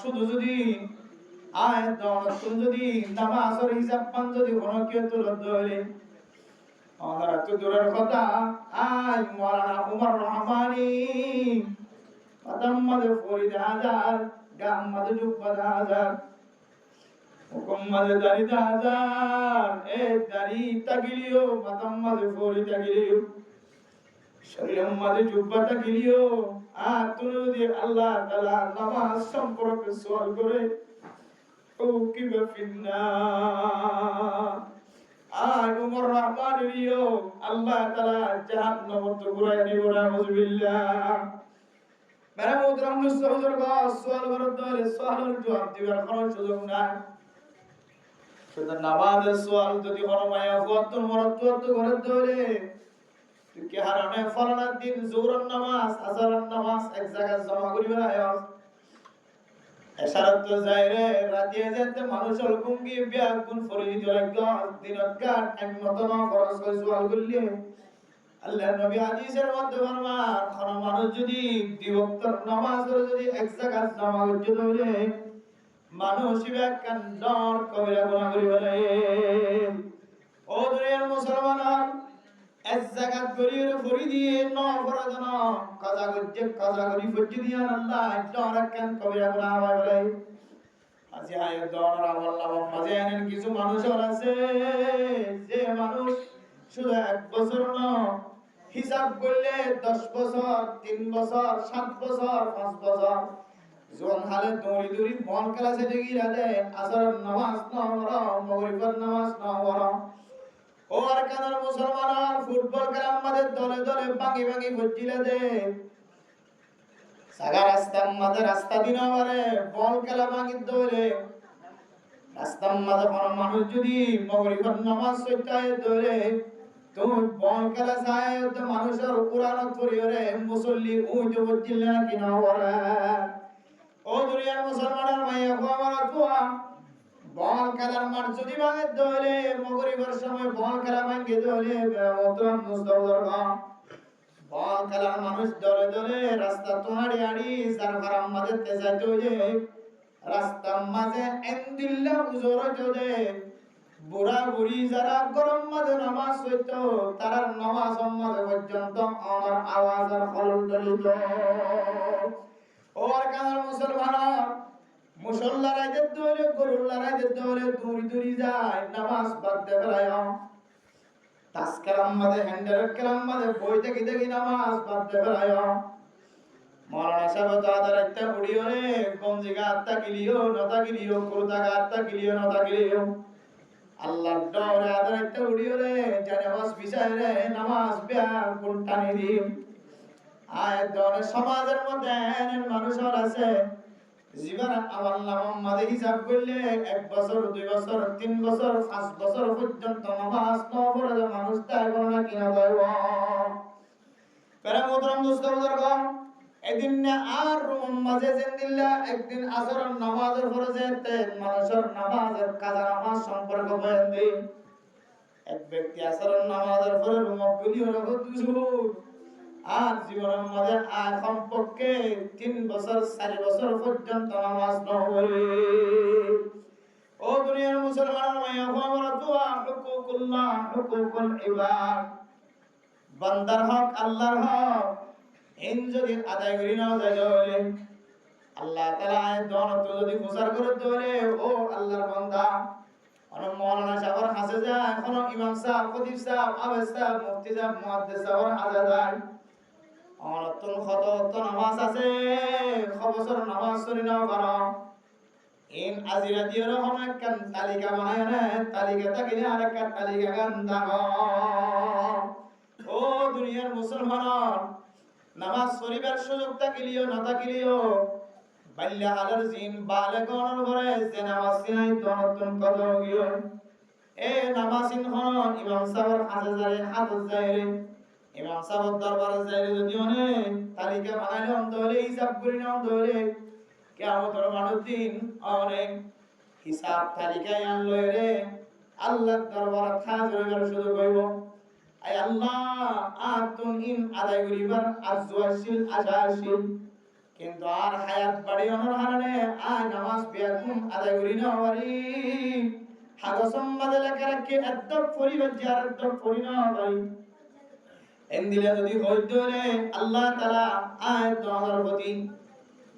শুধু যদি আয় দন যদি নামাজের হিসাব পান যদি কোন কেউ তুলে ধরে আমরা তো দূরের কথা আয় মাওলানা উমর রহমানি মাদাম্মাদ ফরিদ হাজার গাম্মাদ জুব্বাদ হাজার হুকুম্মাদ দারিদ হাজার এ দারি তাগিলিও মাদাম্মাদ ফরিদ তাগিলিও শরীরের মাঝে জুব্বাটা গিলিও আর তুমি যদি আল্লাহ তাআলা নামাজ সম্পর্কে সওয়াল করে ও কি বেফিন্না আর উমর রহমান রিও আল্লাহ তাআলা জাহান্নাম তো ঘুরায় নিব না নাউজুবিল্লাহ মেরা মুহতারাম মুসতাহজর গো সওয়াল করতে হলে সওয়ালের জবাব দিবার কোনো সুযোগ নাই শুধু নামাজের সওয়াল যদি কোনো মায়া ফত মরত করে ধরে কি হারানে ফলানার দিন জোহরের নামাজ আসরের নামাজ এক জায়গায় জমা করিবা আয়াস এশারাত তো যায়রে রাতে যেতে মানুষ অলকুঙ্গি বিয়াগুন ফরিদ লাগা দিনত কাট আমি মত না খরচ করে সওয়াল করলি আল্লাহর নবী হাদিসের মধ্যে ফরমান কোন মানুষ যদি দিওক্তর নামাজ করে যদি এক জায়গায় জমা করতে হলে মানুষ বিয়াকান ডর কবিরা গুনাহ করিবে ও দুনিয়ার মুসলমান এক জায়গা গরির ফরি দিয়ে ন ফরজন কাজা গরি ফজি দিয়া আল্লাহ ডর কেন কবিরা গুনাহ হয় বলে আজি আয় ডর আল্লাহ মাঝে এমন কিছু মানুষ আছে যে মানুষ শুধু এক বছর না হিসাব করলে 10 বছর 3 বছর 7 বছর 5 বছর জন হালে দৌড়ি মন ক্লাসে দেগিরা দেয় আসর নামাজ না পড়া মাগরিবের নামাজ না পড়া ও আরকানের মুসলমান ফুটবল খেলা আমাদের দলে দলে ভাঙি ফজিলা দে সাগা রাস্তার মাঝে রাস্তা দিনা পারে বল খেলা ভাঙি দলে রাস্তার মাঝে কোন মানুষ যদি মাগরিবের নামাজ পড়তে দলে তো বল খেলা চায় তো মানুষের পুরানো তরিয়রে মুসল্লি উইতে ফজিলা না কিনা ওরে ও দুনিয়ার মুসলমানের মাইয়া আমার তুয়া বল খেলার মাঠ যদি ভাঙে দলে মাগরিবের সময় বল খেলা ভাঙে দলে মোহতরম মুস্তাফার বল খেলার মানুষ দলে দলে রাস্তা তোহাড়ি আড়ি যার ঘরাম মাঝে তেজাইতে হয়ে রাস্তার মাঝে এন্দিল্লা উজোর হইতে দে বুড়া বুড়ি যারা গরম মাঝে নামাজ হইতো তারা নামাজ মাঝে পর্যন্ত আমার আওয়াজ আর ফলন দলিত ও আর কানার মুসলমান মুসল্লা রাইতে দলে গরুল্লা রাইতে দলে দূরি যায় নামাজ পড়তে বেলায় তাসকারাম মাঝে হ্যান্ডেল কালাম মাঝে বই দেখি নামাজ পড়তে বেলায় মাওলানা সাহেব দাদার একটা বুড়িও রে গঞ্জি গাত্তা গিলিও নতা গিলিও কুরতা গাত্তা গিলিও নতা গিলিও আল্লাহর ডরে আদার একটা বুড়িও রে জানে নামাজ বিছায় রে নামাজ বিয়া কোনটানি দি আয় দরে সমাজের মধ্যে মানুষের আছে জীবন আমার নাম মাঝে হিসাব করলে 1 বছর 2 বছর 3 বছর 5 বছর পর্যন্ত নামাজ না পড়ে মানুষ তাই না কিনা দেব পেরা মোহতরম দোস্তবুজুর্গ এদিন না আর রুম মাঝে জিন্দিল্লা একদিন আসরের নামাজের ফরজেতে মানুষের নামাজের কাজা নামাজ সম্পর্ক বয়ান দেই এক ব্যক্তি আসরের নামাজের পরে রুমক গুলিও রাখো দুজুর আর জীবনের মাঝে আর কমপক্ষে 3 বছর 4 বছর পর্যন্ত নামাজ না পড়ে ও দুনিয়ার মুসলমান মাইয়া আমার দোয়া হুকুকুল ইবাদ বান্দার হক আল্লাহর হক ইন যদি আদায় করি না যায় আল্লাহ তাআলা দনত যদি প্রচার করে দলে ও আল্লাহর বান্দা আর মাওলানা সাহেবের কাছে যায় এখন ইমাম সাহেব খতিব সাহেব আবেদ সাহেব মুফতি সাহেব মুহাদ্দিস সাহেবের কাছে যায় অনতন খতত নামাজ আছে খবসর নামাজ শুনি না পারো ইন আজিরা দিয়ে রকম একটা তালিকা বানায় না তালিকা থাকিলে আরেকটা তালিকা গান দাও ও দুনিয়ার মুসলমান নামাজ শরীফের সুযোগ থাকিলিও না থাকিলিও বাল্যা হালার জিন বালেগণর ঘরে যে নামাজ নাই দনতন কত গিয়ে এ নামাজিন হন ইমাম সাহেবের কাছে যায় হাত যায় ইমাম সাহেব দরবারে যায় যদি অনেক তালিকা বানাইলে অন্তরে হিসাব করি না অন্তরে কিয়ামতের মাঠের দিন অনেক হিসাব তালিকায় আনলো রে আল্লাহর দরবারে হাজির হইবার সুযোগ হইব আয় আল্লাহ আতুন ইন আদায় করিবার আজওয়াশিল আশাশিল কিন্তু আর হায়াত বাড়ি অনর হারণে আয় নামাজ বিয়াকুম আদায় করি না বাড়ি হাগসম মাদে লেখা রাখি একদম পরিবার যার একদম পরি না বাড়ি এন্দিলে যদি হইতো রে আল্লাহ তাআলা আয় তোমার প্রতি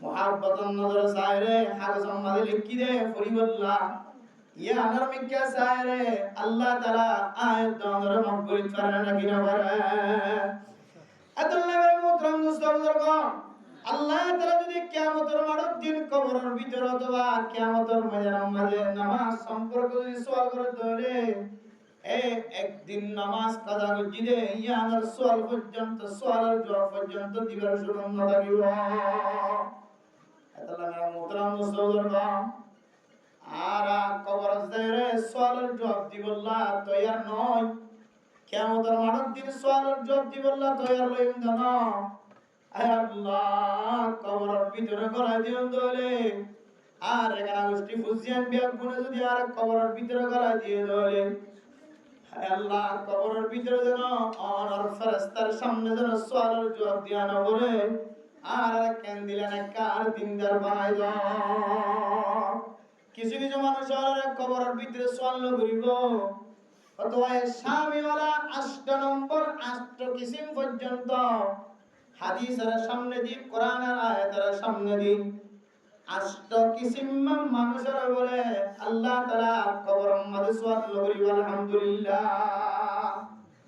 মুহাব্বতন নজর সাইরে হাগসম মাদে লিখি দে পরিবল্লা ইয়া আনার মিক্কা সাইরে আল্লাহ তাআলা আয় তোমার মাগফিরাত করে না কিনা করে আল্লাহ মুহতারাম দোস্তবর্গ আল্লাহ তাআলা যদি কিয়ামতের মাঠের দিন কবরের ভিতর অথবা কিয়ামতের ময়দানের মাঝে নামাজ সম্পর্কে যদি সওয়াল করে ধরে একদিন নামাজ কাজা করে দে ইয়ার সওয়াল পর্যন্ত সওয়ালের জবাব পর্যন্ত দিবার সুগন্ধ থাকিব আল্লাহ মুহতারাম দোস্তবর্গ আর কবর যায়রে সওয়ালের জবাব দিবল্লা তৈয়ার নয় কিয়ামতের মাঠের দিন সওয়ালের জবাব দিবল্লা তৈয়ার লইম না আয় আল্লাহ কবরের ভিতরে গলা দিও দলে আর এখানে গোষ্ঠী ফুজিয়ান বিয়াক গুনে যদি আর কবরের ভিতরে গলা দিয়ে দলে আয় আল্লাহ কবরের ভিতরে যেন অনর ফেরেশতার সামনে যেন সওয়ালের জবাব দিয়া না বলে আর কেন দিলেন কার দিনদার বানাই দাও কিছু কিছু মানুষ আর কবরের ভিতরে সওয়াল করিব অথবা স্বামীওয়ালা 8 নম্বর 8 কিসিম পর্যন্ত হাদিসের সামনে দি কোরআনের আয়াতের সামনে দি 8 কিসিম মানুষের বলে আল্লাহ তাআলা কবরের মধ্যে সওয়াল করিব আলহামদুলিল্লাহ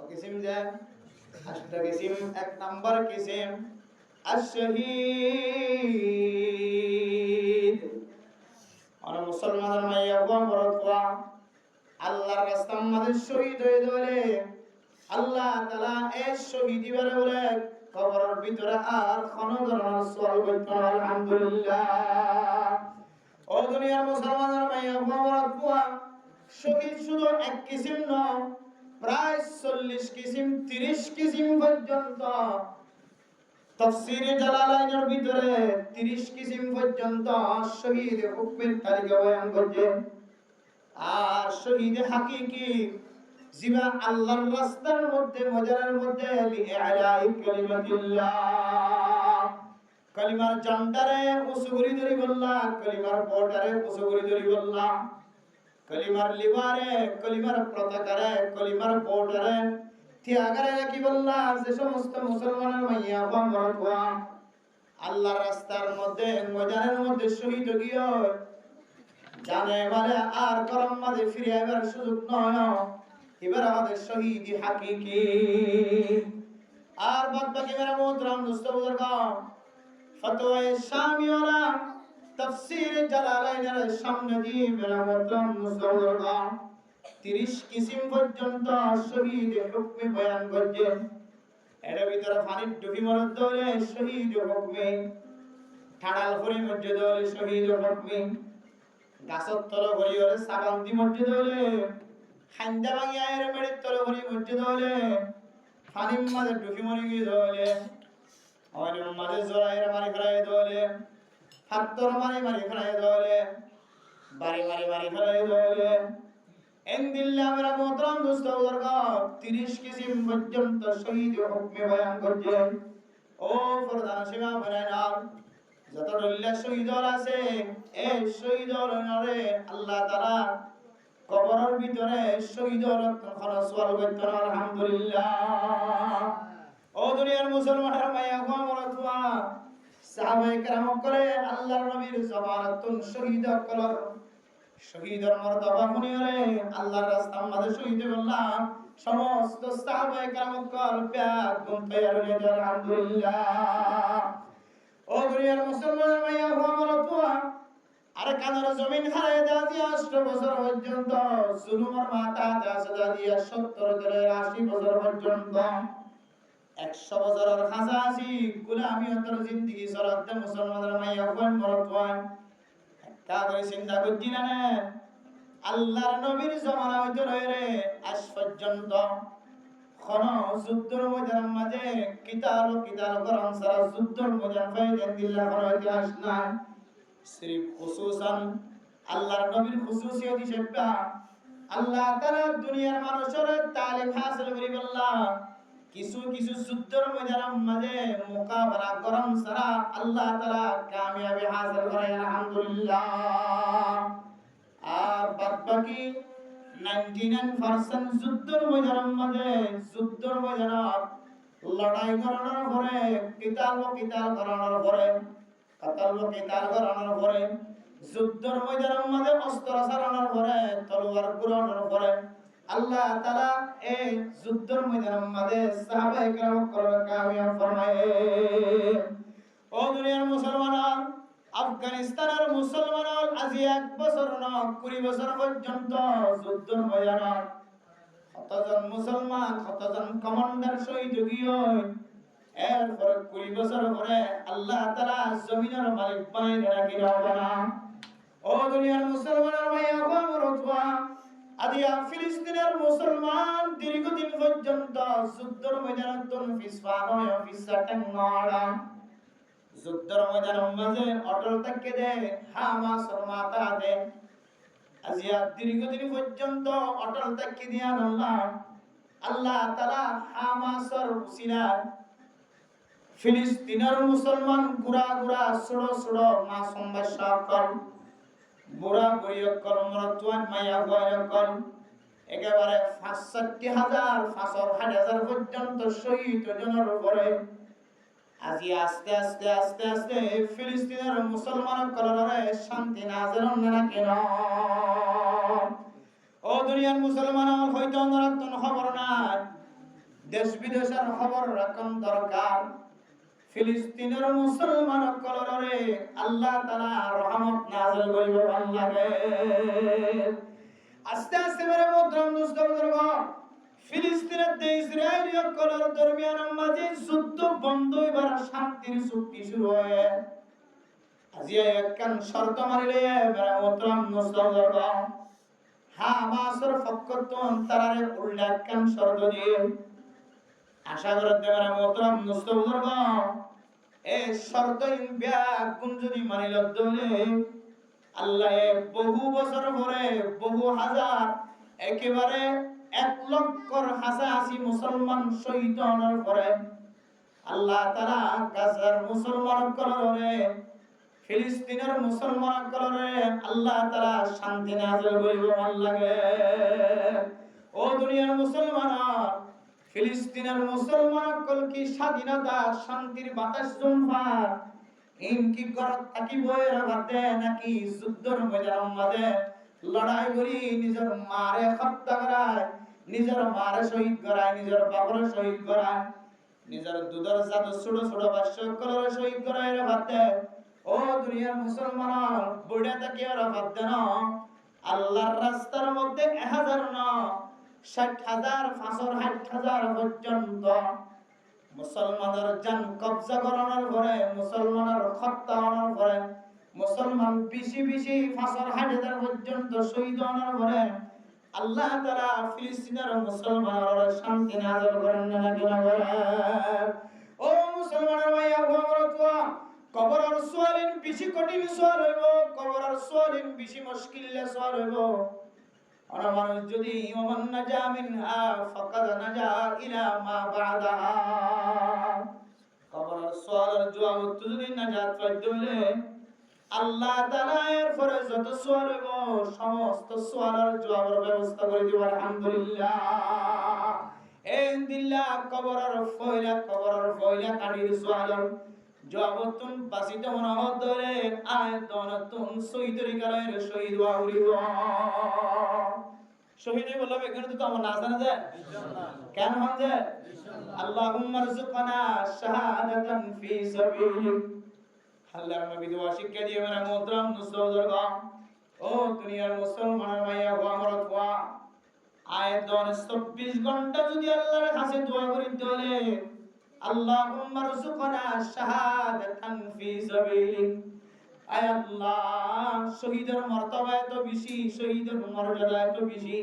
কিসিম যে 8 কিসিম 1 নম্বর কিসিম আশ-শহীদ আর মুসলমানের মাইয়া বড় আল্লাহর রাস্তার মধ্যে শহীদ হয়ে গেলে আল্লাহ তাআলা এই শহীদি বলে কবরের ভিতরে আর কোন ধরনের সওয়াল করতে না আলহামদুলিল্লাহ ও দুনিয়ার মুসলমানের মাইয়া বড় শহীদ শুধু এক কিসিম নয় প্রায় 40 কিসিম 30 কিসিম পর্যন্ত তাফসীরে জালালাইনের ভিতরে 30 কিসিম পর্যন্ত শহীদ হুকমের তালিকা বয়ান করছে আর শহীদ হাকিকি জিবা আল্লাহর রাস্তার মধ্যে মজারের মধ্যে লিআলাই কালিমাতিল্লাহ কালিমার জানটারে উসুগুরি ধরি বললা কালিমার বর্ডারে উসুগুরি ধরি বললা কালিমার লিবারে কালিমার পতাকারে কালিমার বর্ডারে ত্যাগারে কি বললা যে সমস্ত মুসলমানের মাইয়া বামরতওয়া আল্লাহর রাস্তার মধ্যে মজারের মধ্যে শহীদ গিয়ে জানে বলে আর করম মাঝে ফিরে আবার সুযোগ নয় এবার আমাদের শহীদ হাকিকি আর বাদ বাকি মেরা মুহতারাম দোস্তবর্গ ফতোয়া শামিওয়ালা তাফসীর জালালাইনের সামনে দিয়ে মেরা মুহতারাম দোস্তবর্গ 30 কিসিম পর্যন্ত শহীদ হুকমে বয়ান করছে এর ভিতরে পানির ডুবি মরদ দলে শহীদ হুকমে ঠাড়াল ভরি মধ্যে দলে শহীদ হুকমে গাছত তল ভরি ওরে সাবান্তি মধ্যে দলে খান্দা ভাঙিয়া এর মেড়ির তল ভরি মধ্যে দলে পানির মাঝে ডুবি মরি গিয়ে দলে অনেক মাঝে জড়াইয়ের মারি ফেলাই দলে ফাত্তর মারি ফেলাই দলে বাড়ি মারি ফেলাই দলে এন্দিল্লা আমরা মুহতারাম দোস্তবর্গ 30 কিসিম পর্যন্ত শহীদ হুকমে বয়ান করছে ও প্রধান সীমা বনায়না যত দল্লা শহীদ আছে এই শহীদ নরে আল্লাহ তাআলা কবরের ভিতরে শহীদ খরচ সওয়াল করতে আলহামদুলিল্লাহ ও দুনিয়ার মুসলমানের মাইয়া গমরতওয়া সাহাবায়ে কেরাম করে আল্লাহর নবীর জবানতুন শহীদ কলর শহীদের মর্তবা শুনিলে আল্লাহর রাস্তার মধ্যে শহীদ বললাম সমস্ত সাহাবায়ে কেরাম কল ব্যাগ গুণ তৈয়ার হয়ে যায় আলহামদুলিল্লাহ ও দুনিয়ার মুসলমানের মাইয়া গমরতওয়া আর কানার জমিন হারায় দিয়া 8 বছর পর্যন্ত জুলুমের মাথা দাসদা দিয়া 70 থেকে 80 বছর পর্যন্ত 100 বছরের খাসাসি গোলামি অন্তর জিন্দেগি সরাতে মুসলমানের মাইয়া গমরতওয়া কাগরে চিন্তা করছি না আল্লাহর নবীর জামানা হইতে রয়ে আজ পর্যন্ত কোন যুদ্ধের ময়দানের মাঝে কিতাল করন সারা যুদ্ধের ময়দান ফাইদেন দিল্লাহ কোন ইতিহাস নাই সিরিফ খুসুসান আল্লাহর নবীর খুসুসিয়ত হিসেবে আল্লাহ তাআলা দুনিয়ার মানুষের তালিম হাসিল করি বললা কিছু কিছু যুদ্ধের ময়দানের মাঝে মোকাবেলা করম সারা আল্লাহ তাআলা কামিয়াবি হাসিল করে আলহামদুলিল্লাহ। আর বাদ বাকি 99% যুদ্ধের ময়দানে লড়াই করানোর পরে কিতাল করানোর পরে যুদ্ধের ময়দানের মাঝে অস্ত্র চালানোর পরে তলোয়ার ঘুরানোর পরে আল্লাহ তাআলা এই যুদ্ধের ময়দানের মাঝে সাহাবায়ে কেরামকে কামিয়াব ফরমায়। ও দুনিয়ার মুসলমান, আফগানিস্তানের মুসলমান আজি 1 বছর না 20 বছর পর্যন্ত যুদ্ধের ময়দানে কতজন মুসলমান কতজন কমান্ডার শহীদ হইয়, এরপর 20 বছর পরে আল্লাহ তাআলা জমিনের মালিক বানাইলেন নাকি না? ও দুনিয়ার মুসলমানের ভাইয়া গমরতওয়া আদিয়া ফিলিস্তিনের মুসলমান দীর্ঘদিন পর্যন্ত যুদ্ধের ময়দানে ফিসফান হয় ফিসাটাং নড়া যুদ্ধের ময়দানের মাঝে অটল থাকে দে হামাসের মাথা দে আজিয়া দীর্ঘদিন পর্যন্ত অটল থাকে দিয়া আল্লাহ তাআলা হামাসের উসিলা ফিলিস্তিনের মুসলমান গুড়া ছোড়ো ছোড়ো মাসুম বাশাকল বুড়া বইয়কল মরতুয়ান মায়া বয়কল একেবারে 65,000 পর্যন্ত শহীদ জনের উপরে আজি আস্তে আস্তে আস্তে আস্তে ফিলিস্তিনের মুসলমান কলরে শান্তি নাযিল না কেন? ও দুনিয়ার মুসলমান হয়তো নরতন খবর নাই, দেশ বিদেশের খবর রাখুন দরকার। ফিলিস্তিনের মুসলমান কলরে আল্লাহ তাআলা রহমত নাযিল করিব আল্লাহকে। আস্তে আস্তে মেরে মোহতরম দোস্ত বুজুর্গ, ফিলিস্তিনের তে ইসরায়েলীয় কলর দরমিয়ান মাঝে যুদ্ধ বন্ধ হইবার শান্তির চুক্তি শুরু হয়। আজি একখান শর্ত মারিলে মেরে মোহতরম দোস্ত বুজুর্গ, হামাসের পক্ষতন তারারে উল্টা একখান শর্ত দিয়ে আশা করতে মেরে মোহতরম দোস্ত বুজুর্গ, এই শর্ত ইনবিয়া কোন যদি মানিল দলে আল্লাহ বহু বছর পরে বহু হাজার একেবারে 1,80,000 মুসলমান শহীদ হওয়ার পরে আল্লাহ তাআলা গাজার মুসলমান কলরে ফিলিস্তিনের মুসলমান কলরে আল্লাহ তাআলা শান্তি নাযিল করিব আল্লাহকে। ও দুনিয়ার মুসলমান, ফিলিস্তিনের মুসলমান কল কি স্বাধীনতা শান্তির বাতাস জুমফা ইনকি গরত থাকি বইরা বাদে নাকি যুদ্ধের ময়দানের মাঝে লড়াই করি নিজের মারে হত্যা করায়, নিজের মারে শহীদ করায়, নিজের বাবারে শহীদ করায়, নিজের দুধের জাত ছোট ছোট বাচ্চাগুলোরে শহীদ করায় রে বাদে। ও দুনিয়ার মুসলমান বইটা থাকি ওরা বাদে না আল্লাহর রাস্তার মধ্যে 1000 না 60,000 65,000 পর্যন্ত মুসলমানের জান কবজা করানোর পরে মুসলমানের হত্যা হওয়ার পরে মুসলমান বেশি 65,000 পর্যন্ত শহীদ হওয়ার পরে আল্লাহ তাআলা ফিলিস্তিনের মুসলমানের শান্তি নাযিল করেন না করেন? ও মুসলমানের ভাইয়া গমরতওয়া, কবরের সোয়ালিন বেশি কঠিন সোয়াল হইব, কবরের সোয়ালিন বেশি মুশকিল সোয়াল হইব। আর মানুষ যদি ওমান নাজা মিনহা ফাকাদ নাজা ইলা মা বাদাহা, কবরের সোয়ালের জবাব যদি নাজাত পাইতে হলে আল্লাহ তাআলা এর পরে যত সোয়াল হইব সমস্ত সোয়ালের জবাবের ব্যবস্থা করে দিব আলহামদুলিল্লাহ। দিল্লাহ কবরের ফয়লা কাটির সোয়ালের জবাবতুন বাসিতে মনে হদরে আয়তনতুন সৈতরিকারের শহীদ ওয়াউরিব শহীদ বলবে এখানে তো আমার না জানা যায় ইনশাআল্লাহ কেন হন যায় ইনশাআল্লাহ। আল্লাহুম্মা রযুকনা শাহাদাতান ফি সাবিলিক, আল্লাহর নবী দোয়া শিক্ষা দিয়ে মেরা মোহতরম মুসলমান, ও দুনিয়ার মুসলমান ভাইয়া ও আমার দোয়া আয়াত 24 ঘন্টা যদি আল্লাহর কাছে দোয়া করিতে হলে আল্লাহুম্মা রযুকনা শাহাদাতান ফি সাবিলিক, আয় আল্লাহ শহীদের মর্তবা এত বেশি, শহীদের মর্যাদা এত বেশি,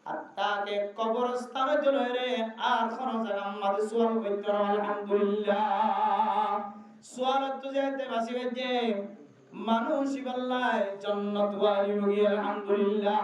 আর তাকে কবরস্থানে চলে রে আর কোন জায়গা আমাদের সোয়াল করতে না আলহামদুলিল্লাহ। সোয়াল তো যেতে বাসি যে মানুষ বল্লায় জান্নাত ওয়ালি আলহামদুলিল্লাহ।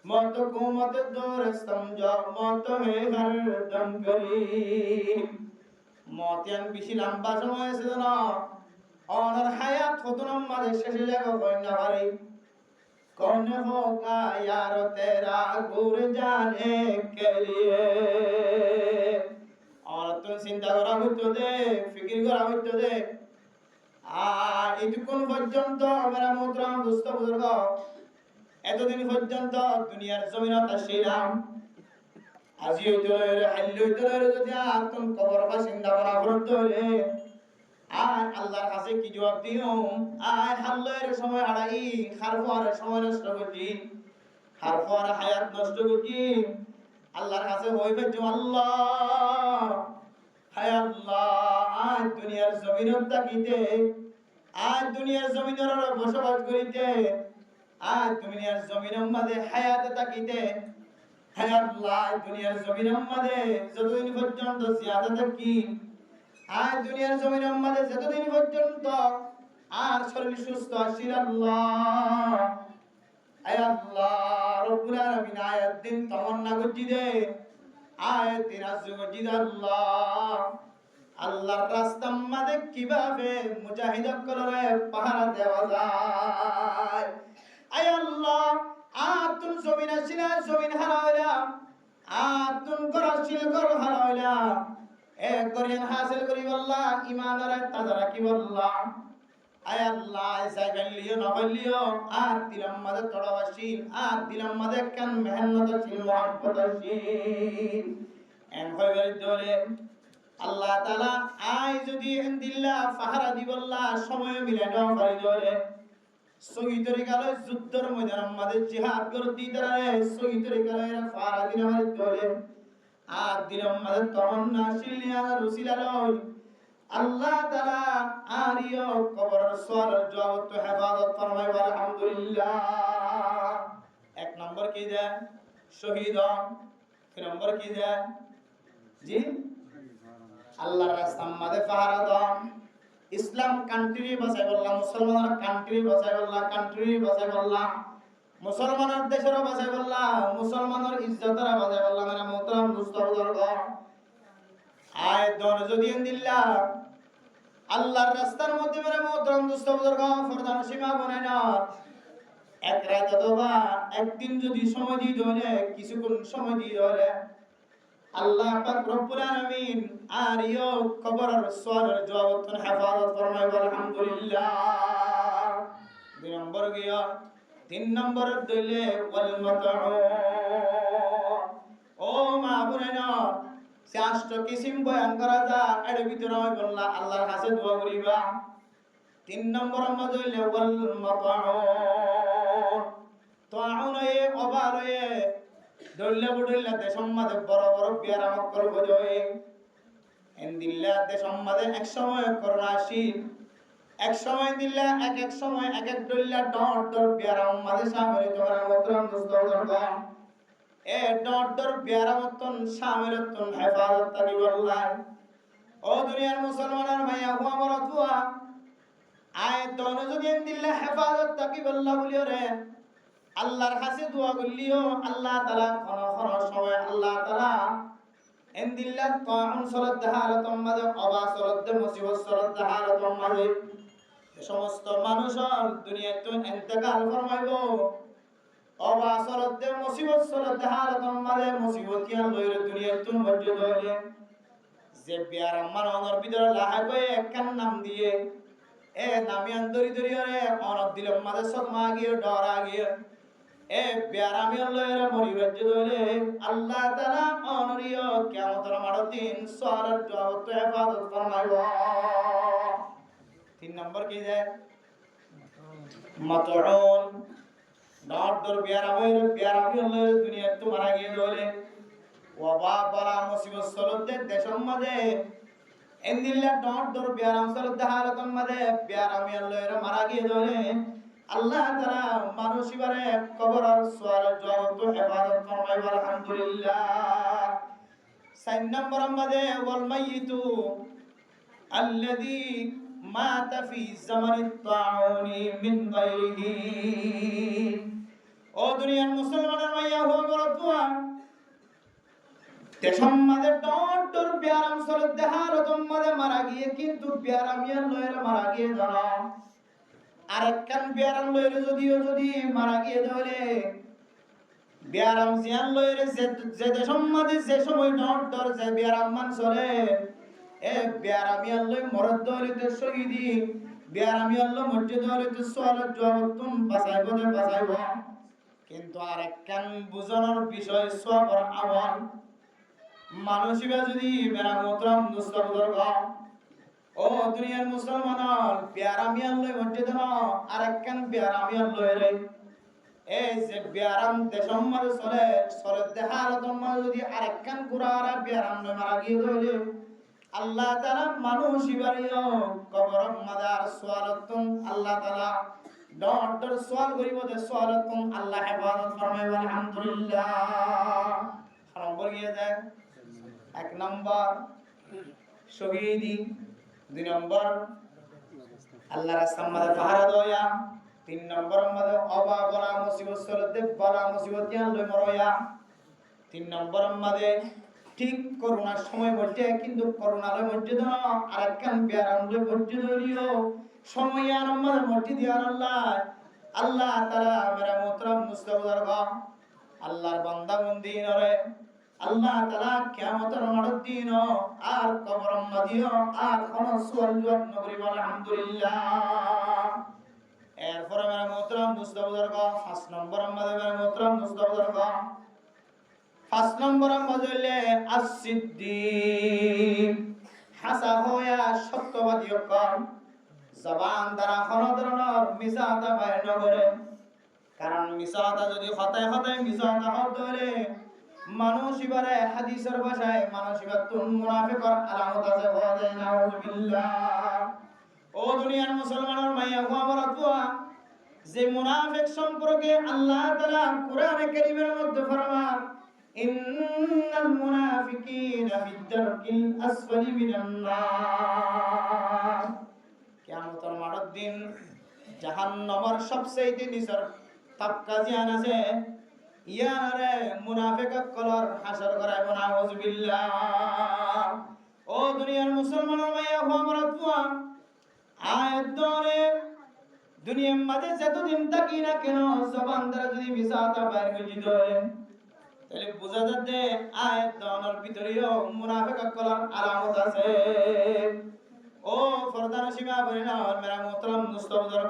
मौत को मत दूर समझो मौत है हरदम करीब मौत यान বেশি লম্বা সময় আছে না অনর হায়াত হতনম মাঝে শেষে জায়গা হয় না পারে कौन होगा यार तेरा गुर जाने के लिए और तुम চিন্তা করা হইতো দে ফিকির করা হইতো দে আর এতক্ষণ পর্যন্ত আমরা মোহতরম দোস্ত বুজুর্গ এতদিন পর্যন্ত দুনিয়ার জমিনত আসিলাম আজি হইতো হাল্লু হইতো যদি আতন কবর বাসিন্দা বনা করতে হলে আর আল্লাহর কাছে কি জবাব দিও আর হাল্লের সময় আড়াই খারফার সময় নষ্ট করছি খারফার হায়াত নষ্ট করছি আল্লাহর কাছে হইবে যে আল্লাহ হায় আল্লাহ আর দুনিয়ার জমিনত তাকিতে আর দুনিয়ার জমিনের বসবাস করিতে আর দুনিয়ার জমিনের মাঝে হায়াতে তাকিতে হায় আল্লাহ দুনিয়ার জমিনের মাঝে যতদিন পর্যন্ত জিয়াদা থাকি আর দুনিয়ার জমিনের মাঝে যতদিন পর্যন্ত আর শরীর সুস্থ আসিল আল্লাহ আয় আল্লাহ রব্বুল আলামিন আয়াত দিন তামান্না করছি দে আয়াত দিন আজু করছি আল্লাহ আল্লাহর রাস্তার মাঝে কিভাবে মুজাহিদা করে পাহারা দেওয়া যায় আয় আল্লাহ আতুন জমিন আসিলা জমিন হারাইলা আতুন করছিল কর হারাইলা এক করিয়ান হাসিল করি বল্লা ইমানের তাজা রাখি বল্লা আয় আল্লাহ জায়গা লিও না হইলিও আর দিলাম মাঝে তড়াবাসীন আর দিলাম মাঝে কেন মেহনত ছিল মহব্বত ছিল এন হইবার দলে আল্লাহ তাআলা আই যদি দিল্লা ফাহারা দি বল্লা সময় মিলে দাও পারি দলে শহীদ তরিকালে যুদ্ধের ময়দানের মাঝে জিহাদ করতে দাঁড়ায় শহীদ তরিকালে ফাহারা দিন আমার দলে আর দিলাম মাঝে তমন্না শিলিয়া রুসিলা লই আল্লাহ তাআলা আরিও কবরের সওয়ালের জবাব তো হেফাজত ফরমায় আলহামদুলিল্লাহ এক নম্বর কি দেয় শহীদ দুই নম্বর কি দেয় জি আল্লাহর রাস্তার মাঝে পাহারা দাও ইসলাম কান্ট্রি বাঁচাই বললাম মুসলমানের কান্ট্রি বাঁচাই বললাম কান্ট্রি বাঁচাই বললাম মুসলমানের দেশের বাঁচাই বললাম মুসলমানের ইজ্জতের বাঁচাই বললাম মানে মোহতরম দুস্থ বুজুর্গ আয় দন যদি দিল্লাহ আল্লাহর রাস্তার মধ্যে মানে মোহতরম দুস্থ বুজুর্গ ফরদান সীমা বানায় না এক রাত অথবা একদিন যদি সময় দিয়ে ধরে কিছুক্ষণ সময় দিয়ে ধরে আল্লাহ পাক রব্বুল আলামিন আর ইও কবরের সওয়ালের জবাব হেফাজত ফরমায় আলহামদুলিল্লাহ দুই নম্বর গিয়া তিন নম্বর দইলে ওয়াল মাতাউ ও মা বোনেরা চাষ্ট কিসিম বয়ান করা যা এর ভিতরে হয় বললা আল্লাহর কাছে দোয়া করিবা তিন নম্বর মধ্যে ওয়াল মাতাউ তাউনয়ে অবারয়ে দল্লে বুড়িল্লা দেশের মাঝে বড় বড় বিয়ার মক্কল বজয়ে এন্দিল্লা দেশের মাঝে এক সময় করোনা আসিল এক সময় দিল্লা এক এক সময় এক এক দল্লা ডট ডট বিয়ার মাঝে সামিল করার মতন দুস্তরগণ এ ডট ডট বিয়ার মতন সামিল তন হেফাজত তাকি বললাই ও দুনিয়ার মুসলমানের ভাইয়া হুয়া আমার তুয়া আয় দন যদি এন্দিল্লা হেফাজত তাকি বললা বলিও রে আল্লাহর কাছে দোয়া করলিও আল্লাহ তাআলা কোন সময় আল্লাহ তাআলা এন্দিল্লা তাউন সলাত হালাতুম মাঝে অবা সলাত মুসিবত সলাত হালাতুম মাঝে সমস্ত মানুষের দুনিয়াতে ইন্তেকাল ফরমাইবো অবা সলাত মুসিবত সলাত হালাতুম মাঝে মুসিবত কি লইরে দুনিয়াতে মজুদ হইলে যে বিয়ার আমার অনর ভিতরে লাহা কই একখান নাম দিয়ে এ নামিয়ান দরি দরি রে অনর দিলম মাঝে সদমা গিয়ে ডরা গিয়ে এ বিয়ারামি আল্লাহর মরিবাজ দলে আল্লাহ তাআলা অনরিয় কিয়ামতের মাঠের দিন সওয়ালের জবাব তো হেফাজত ফরমাইব তিন নম্বর কি যায় মাতউন ডর ডর বিয়ারামি আল্লাহর দুনিয়া তো মারা গিয়ে দলে ওয়াবা বালা মুসিবত সলতে দেশের মাঝে এন্দিল্লা ডর ডর বিয়ারাম সলতে হালাতের মাঝে বিয়ারামি আল্লাহর মারা গিয়ে দলে আল্লাহ তাআলা মানুষিবারে কবরের সওয়ালের জবাব তো হেফাজত ফরমায় আলহামদুলিল্লাহ সাইন নম্বর মধ্যে ওয়াল মাইয়িতু আল্লাযী মাতা ফি জামানিত তাউনি মিন গায়রিহি ও দুনিয়ার মুসলমানের মাইয়া হো বড় তুয়া তেসম্মাদের ডর বিয়ারাম সরে দেহার তোমাদের মারা গিয়ে কিন্তু বিয়ারামিয়ার লয়ের মারা গিয়ে জানা আরেকখান বিয়ারাম লয়ের যদি মারা গিয়ে ধরে বিয়ারাম জিয়ান লয়ের যে দেসম্মাদে যে সময় ডর যে বিয়ারাম মান চলে এ বিয়ারামিয়ার লয় মরদ দলিতে শহীদি বিয়ারামিয়ার লো মসজিদ দলিতে সোয়ালত জবাবতুন বাঁচাইব কিন্তু আরেকখান বুঝানোর বিষয় সবর আমল মানুষিবা যদি মেরা মোহতরম মুস্তাফদর ও দুনিয়ার মুসলমানর বিয়ারামিয়ার লয় মসজিদ না আরেকখান বিয়ারামিয়ার লয় রে এই যে বিয়ারাম দেশম মাঝে চলে দেহার তোমার যদি আরেকখান কুরারা বিয়ারাম লয় মারা গিয়ে ধরে আল্লাহ তাআলা মানুষ ইবারিও কবর মাদার সোয়ালাতুন আল্লাহ তাআলা ডর সোয়াল করিব দে সোয়ালাতুন আল্লাহ হেফাজত ফরমায় আলহামদুলিল্লাহ নম্বর গিয়ে দেয় এক নম্বর শহীদি দুই নম্বর আল্লাহ রাস্তার মধ্যে পাহারা দেয়া তিন নম্বর মধ্যে অবা বলা মুসিবত সলতে বলা মুসিবত ইয়ান লই মরয়া তিন নম্বর মধ্যে ঠিক করোনার সময় বলতে কিন্তু করোনার মধ্যে না আরেকখান বিয়ারাম লই মধ্যে ধরিও সময় আনন্দের মধ্যে দিয়ার আল্লাহ তাআলা মেরা মোহতরম মুস্তাফার আল্লাহর বান্দা বন্দি নরে আল্লাহ তাআলা কিয়ামতের মাঠের দিন আর কবর মদিও আর কোন সুয়াল জবাব নকরি আলহামদুলিল্লাহ এরপরে মেরা মোহতরম মুস্তাফার 5 নম্বর আমাদের মেরা মোহতরম মুস্তাফার 5 নম্বর মজলে as-siddiq হাসা হয়া সত্যবাদী কর জবান দ্বারা কোন ধরনের মিছাতা বাইর করে কারণ মিছাতা যদি হতায় মিছাতা হতে মানুষ ইবারে হাদিসের ভাষায় মানুষ ইবাতুন মুনাফিকর আলামত আছে ওয়াজে নাউজুবিল্লাহ ও দুনিয়ার মুসলমানের মাইয়া গো আমার দোয়া যে মুনাফিক সম্পর্কে আল্লাহ তাআলা কোরআনে কারীমের মধ্যে ফরমান ইন্নাল মুনাফিকিনা ফিদ-দারকিল আসফালি মিনান নার কিয়ামতের মাঠের দিন জাহান্নামের সবচেয়ে নিচের তাবকা জিয়ান আছে ইয়ারে মুনাফিক কলর হাসর করায় নাউজুবিল্লাহ ও দুনিয়ার মুসলমানের মাইয়া গো আমার দোয়া আয়াত ধরে দুনিয়ার মাঝে যতদিন থাকি না কেন জবান দ্বারা যদি মিছাতা বাইর করে দেয় তাহলে বোঝা যাচ্ছে আয়াত ধরার ভিতরেও মুনাফিক কলার আলামত আছে ও ফরদান সীমা বলে না মেরা মোহতরম মুস্তাফার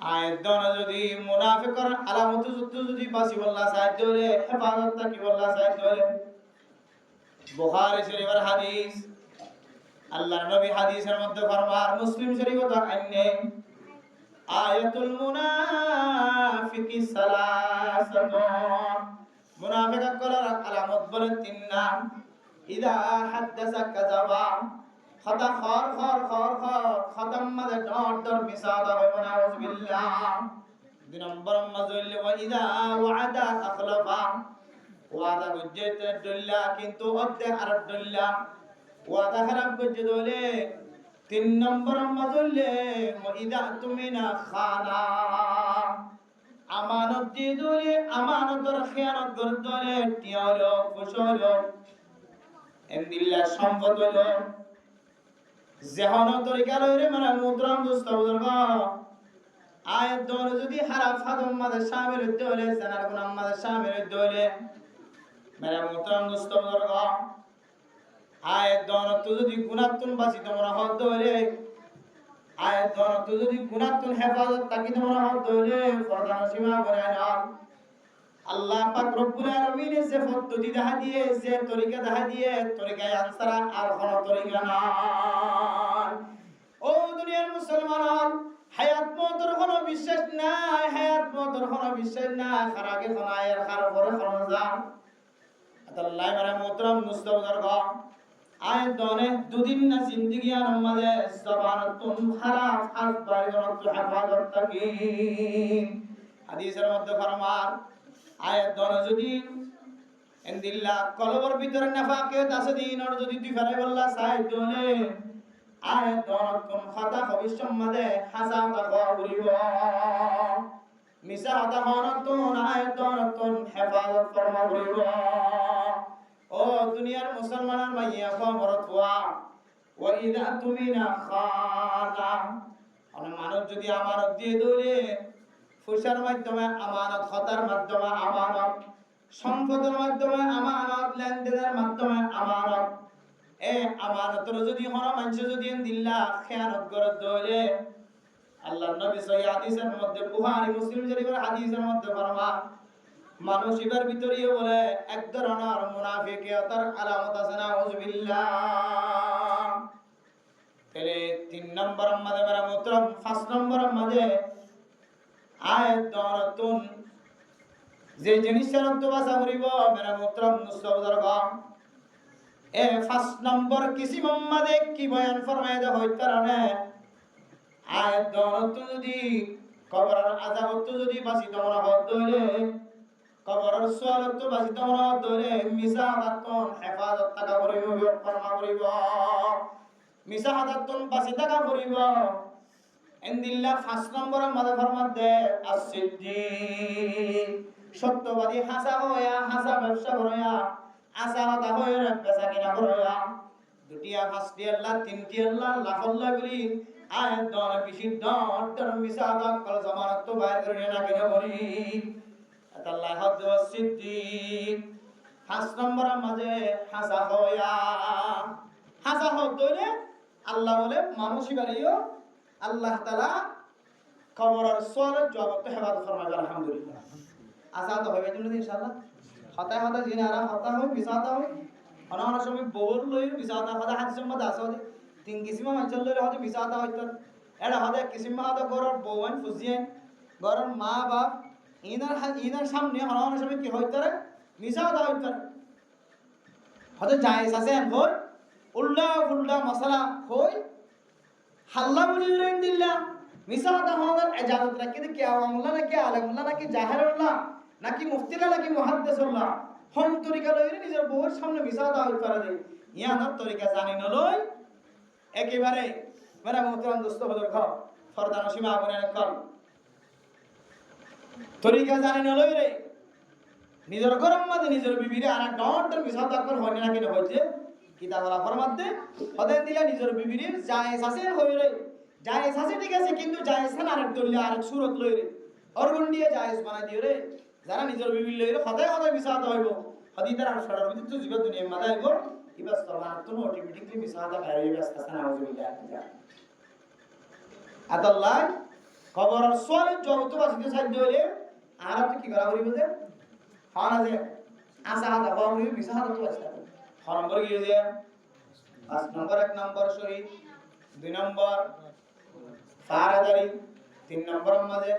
আয়াত ধরা যদি মুনাফিকর আলামত যদি বাসি বল্লা সাহায্য করে হেফাজত থাকি বল্লা সাহায্য করে বুখারী শরীফের হাদিস আল্লাহর নবী হাদিসের মধ্যে ফরমান মুসলিম শরীফত আইনে আয়াতুল মুনাফিকি সালাসাতুন মুনাফিক কলার আলামত বলে তিন নাম ইদা হাদাসা কাযাবা খাতা খর খতম মাদে ডর মিসাদা হয় নাউজুবিল্লাহ দুই নম্বর মাজল ওয়া ইদা ওয়াদা আখলাফা ওয়াদা বুঝতে দল্লা কিন্তু অদ্দে আর দল্লা ওয়াদা খারাপ করতে দলে তিন নম্বর মাজলে ওয়াইদা তুমিনা খানা আমানত দিয়ে দলে আমানতর খেয়ানত করে দলে টিয়ালো কুশলো এন্দিল্লা সম্পদ হলো যেহন তরিকা লইরে মানে মুদ্রাম দুস্তাবুদর আয়াত দলে যদি হারাফ ফাদম মাদে শামিল দলে জানার গুনাম মাদে শামিল দলে মানে মুদ্রাম দুস্তাবুদর আয়াত দনত যদি গুনাতুন বাঁচিত মনে হত হইলে আয়াত দনত যদি গুনাতুন হেফাজত তাকিত মনে হত হইলে ফরদান সীমা বলে না আল্লাহ পাক রব্বুল আলামিন যে পদ্ধতি দেখা দিয়ে যে তরিকা দেখা দিয়ে তরিকায় আনসারা আর কোন তরিকা নাই ও দুনিয়ার মুসলমান হায়াত মওতের কোনো বিশ্বাস নাই হায়াত মওতের কোনো বিশ্বাস নাই খারাকে খনায়ের খার পরে খনজা আল্লাহ মারা মোহতরম মুস্তাফার আয়াত দনে দুদিন না জিন্দেগি আর আমাদের জবানতুন খারাপ আজ বাড়িওয়াত হেফাজত থাকি হাদিসের মধ্যে ফরমান আয়াত দনে যদি ইনদিল্লাহ কলবর ভিতরে নাফাকিয়ত আছে দিনের যদি দুই ফেলাই বললা চাই দনে আয়াত দনে কোন খাতা ভবিষ্যৎ মাঝে হাসা তাকওয়া করিব মিছা কথা হনতুন আয়তনতুন হেফাজত ফরমা করিব। ও দুনিয়ার মুসলমানের মাইয়া খবরত হওয়া ও ইদা তুমিনা খানা মানুষ যদি আমানত দিয়ে দৌড়ে ফুসার মাধ্যমে আমানত, হতার মাধ্যমে আমানত, সম্পদের মাধ্যমে আমানত, লেনদেনের মাধ্যমে আমানত, এ আমানতের যদি হন মানুষ যদি দিল্লা খেয়ানত করে দৌড়ে আল্লাহর নবী সহিহ হাদিসের মধ্যে বুখারী মুসলিম শরীফের হাদিসের মধ্যে ফরমান মানুষ এর ভিতরেই বলে এক ধরনের মুনাফিকিয়তের আলামত আছে না আউযুবিল্লাহ। তাহলে 3 নম্বর মধ্যে মেরা মুহতারাম 5 নম্বর মধ্যে আয়াত দরতুন যে জিনিসের অর্থ ভাষা করিব মেরা মুহতারাম মুস্তাফাদারগণ এ 5 নম্বর কিসিম মধ্যে কি বয়ান ফরমায় দেওয়া হয় কারণে আয়াত দরতুন যদি কবরের আযাব যদি বাঁচিত মনে হয় দইলে কবরের সুয়ালত বাঁচিত মনে হয় দইলে মিছা হাদাতন হেফাজত থাকা করিব ফরমা করিব মিছা হাদাতন বাঁচি থাকা করিব ইনদিল্লাহ 5 নম্বরের মধ্যে ফরমান দে as-siddiq সত্যবাদী হাসা হইয়া হাসা ব্যবসা করিয়া আশা হতা হইয়া বেচা কিনা করিয়া দুটিয়া পাঁচটি আল্লাহ তিনটি আল্লাহ লাফল্লা বলি আয়াত দর বিশুদ্ধ অর্থের মিছা হাদাত কল জামানত তো বাইর করে না কিনা করি আল্লাহ হদ সিদ্দিক 5 নম্বরের মাঝে হাসা হইয়া হাসা হইলে আল্লাহ বলে মানুষই বাড়িও আল্লাহ তাআলা কবরের সুয়ালের জবাব তো হেফাজত ফরমাবে আলহামদুলিল্লাহ। আশা তো হবে তুমি ইনশাআল্লাহ হতায় হতায় জিনারা হতা হয় বিসাতা হয় অনার সময় বউর লই বিসাতা হতা হাদিসের মধ্যে আছে তিন কিসিমা মানুষের লই হতে বিসাতা হইতো এটা হতে কিসিমা হতে গরর বউন ফুজিয়েন গরর মা বাপ ইনার সামনে অনার সময় কি হইতো রে বিসাতা হইতো হতে জায়েজ আছে হই উল্টা উল্টা মশলা হই হাল্লা বলি উড়াইন দিল্লা মিসাদা হওয়ার ইজাজত রাখি দে কি আওয়ামুল্লাহ নাকি আলেমুল্লাহ নাকি জাহেরুল্লাহ নাকি মুফতিরা নাকি মুহাদ্দিসুল্লাহ হম তরিকা লইরে নিজের বউয়ের সামনে মিসাদা হই করে দেই ইয়ানার তরিকা জানি না লই একেবারে মেরা মুহতারাম দোস্ত বদর ঘর ফরদান সীমা বনে কল তরিকা জানি না লই রে নিজের গরম মধ্যে নিজের বিবিরে আর ডন্টার মিসাদা কর হয় না কিনা হইছে কিতাবলা ফরমাতে হদেন দিলা নিজের বিবিরে জায়েজ আছে হই রে জায়েজ আছে ঠিক আছে কিন্তু জায়েজ না আরেক দলিল আরেক সুরত লই রে অরগুন দিয়ে জায়েজ বানাই দিও রে যারা নিজের বিবি লই রে হদায় হদায় মিসাদা হইব হদিতার আর সরার ভিতর তো জীবন দুনিয়া মাদাইব ইবাস তরমান তো অটোমেটিক্যালি মিসাদা বাইরে ব্যস্ত আছে না আউযুবিল্লাহ আদাল্লাহ কবরের সুয়ালের জগত বাঁচিতে সাধ্য হইলে আর তো কি করা করিব যে হানা যে আশা হাদা বাউরি মিসাদা তো আছে নম্বর গিয়ে যে 5 নম্বর 1 নম্বর শহীদ 2 নম্বর ফারাদারি 3 নম্বর মাঝে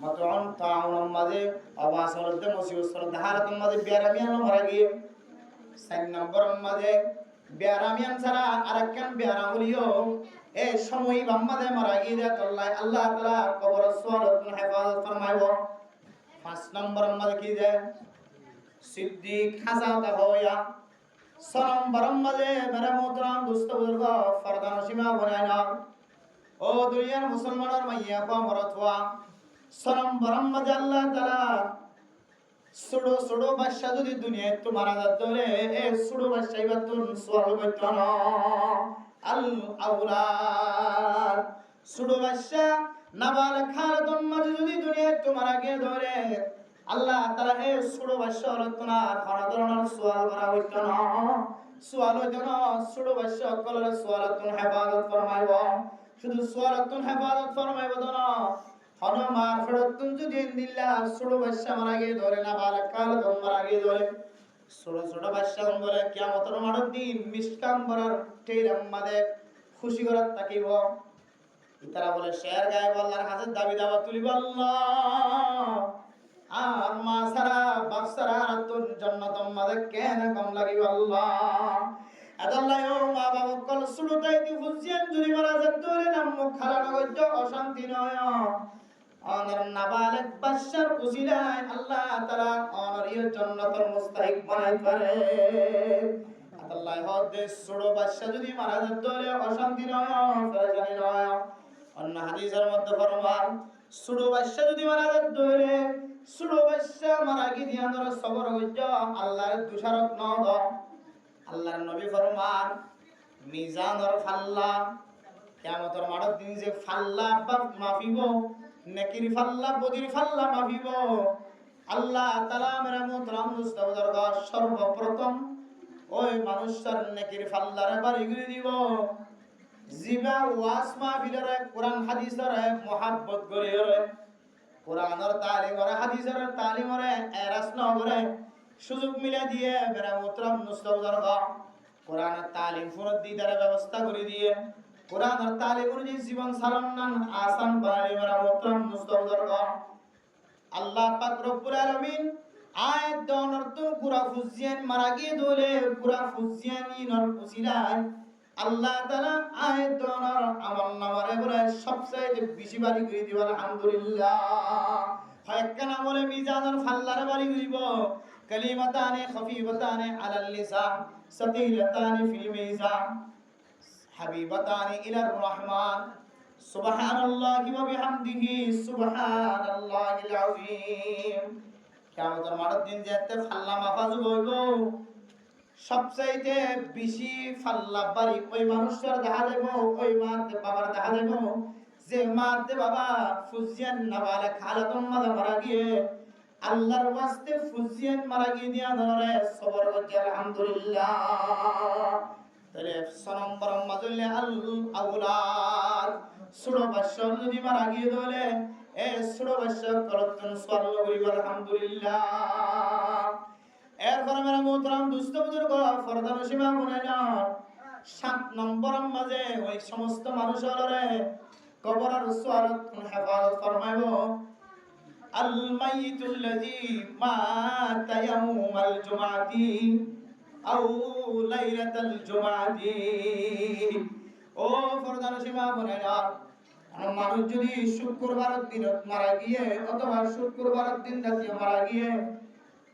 মাতউন তাউন মাঝে আবাসরতে মুসিবত হারাত মাঝে বিয়ারামিয়ান মারা গিয়ে 4 নম্বর মাঝে বিয়ারামিয়ান ছাড়া আরেকখান বিয়ারামুলিও এই সময় বাম্মাদে মারা গিয়ে দেয় আল্লাহ তাআলা কবর সুয়ালত হেফাজত ফরমাইব 5 নম্বর মাঝে কি যায় সিদ্দিক হাসাতা হইয়া 6 নম্বর মাঝে মেরা মুহতারাম দোস্ত বুজুর্গ ফরদান সীমা বনায় না ও দুনিয়ার মুসলমানের মাইয়া পা মরতওয়া 6 নম্বর মাঝে আল্লাহ তাআলা সুড়ো সুড়ো বাদশা যদি দুনিয়ায় তো মারা যাত রে এ সুড়ো বাদশা ইবাতুন সুয়াল বাইতান আল আওলাদ সুড়ো বাদশা নাবালক খালাতুন মাঝে যদি দুনিয়ায় তো মারা গিয়ে ধরে আল্লাহ তাআলা এই সুড়ো বাদশা হলতনার খনাদরনার সুয়াল করা হইতো না সুয়াল হইতো না সুড়ো বাদশা কলর সুয়ালাতুন হেফাজত ফরমাইব শুধু সুয়ালাতুন হেফাজত ফরমাইব না হনমার ফরতুন যদি দিল্লা সুড়ো বাদশা মারা গিয়ে ধরে না বালক খালাতুন মারা গিয়ে ধরে সুড়ো সুড়ো বাদশা বলে কিয়ামতের মাঠের দিন মিসকাম বরার টেরাম মাদে খুশি করার তাকিব তারা বলে শের গায়ে আল্লাহর কাছে দাবি দাওয়া তুলিব আল্লাহ আর মা সারা বাপ সারা তোর জান্নাত মাদে কেন কম লাগিব আল্লাহ আদাল্লাহ ও মা বাবা কল সুড়োটাই দি ফুজিয়ান যদি মারা যায় তোরে নাম মুখ খালা নগজ অশান্তি নয় অনর নাবালক বাদশার উজিলায় আল্লাহ তাআলা অনরিয় জান্নাতের মুস্তাহিক বানাই পারে আদাল্লাহ হদে সুড়ো বাদশা যদি মারা যায় তোরে অশান্তি নয় পরেশানি নয় অন্য হাদিসের মধ্যে ফরমান ছোট বাচ্চা যদি মারা যায় ধরে ছোট বাচ্চা মারা গিয়ে দিয়া ধরো সবর হইজ আল্লাহর তুষারক ন দাও আল্লাহর নবী ফরমান মিজানর ফাল্লা কিয়ামতের মাঠের দিন যে ফাল্লা মাফিব নেকির ফাল্লা বদির ফাল্লা মাফিব আল্লাহ তাআলা মেরা মুহতারাম মুস্তাফার দরবার সর্বপ্রথম ওই মানুষটার নেকির ফাল্লারে বাড়ি করে দিব জিবা ওয়াজ মাহফিলরে কোরআন হাদিসরে মুহাব্বত করিরে কোরআনের তালিম করে হাদিসের তালিম করে এরাস ন করে সুযোগ মিলে দিয়ে মেরা মুহতারাম মুস্তাফার দরবার কোরআনের তালিম ফুরত দিদার ব্যবস্থা করে দিয়ে কোরআনের তালিম অনুযায়ী জীবন চালান আসান বানালি মেরা মুহতারাম মুস্তাফার দরবার আল্লাহ পাক রব্বুল আলামিন আয়াত দনরতুন কুরা ফুজিয়ান মারা গিয়ে দোলে কুরা ফুজিয়ানি নর উসিলায় আল্লাহ তাআলা আয়াত দনর আমল নামারে বলে সবচেয়ে বেশি বাড়ি করে দিব আলহামদুলিল্লাহ হয় কেন বলে মিজানের ফাল্লারে বাড়ি দিব কালিমাতানে খফিফাতানে আলাল লিসান সাকিলাতানে ফিল মিজান হাবিবাতানে ইলার রহমান সুবহানাল্লাহি ওয়া বিহামদিহি সুবহানাল্লাহিল আযীম কিয়ামতের মাঠের দিন যেতে ফাল্লা মাফাজ হইব সবচাইতে বেশি ফাল্লা বাড়ি ওই মানুষটার দেখা দেব ওই মাতে বাবার দেখা দেব যে মাতে বাবা ফুজিয়ান নাবালে খালাতুন মাদা মারা গিয়ে আল্লাহর ওয়াস্তে ফুজিয়ান মারা গিয়ে দিয়া ধরে সবর করছে আলহামদুলিল্লাহ তাহলে নম্বর মাজুল্লে আল আউলাদ ছোট বাচ্চা যদি মারা গিয়ে দলে এ ছোট বাচ্চা করতন সাল্লাল্লাহু আলাইহি আলহামদুলিল্লাহ এরপরে মেরা মুহতারাম দুস্থ বুজুর্গ ফরদান সীমা গুনে না 7 নম্বর মাঝে ওই সমস্ত মানুষরে কবরের সুয়ারত হেফাজত ফরমাইবো আল মাইয়িতুল্লাযী মাতা ইয়াউমাল জুমআতি আও লাইলাতাল জুমআতি ও ফরদান সীমা গুনে না মানুষ যদি শুক্রবারের দিন মারা গিয়ে অথবা শুক্রবারের দিন রাতে মারা গিয়ে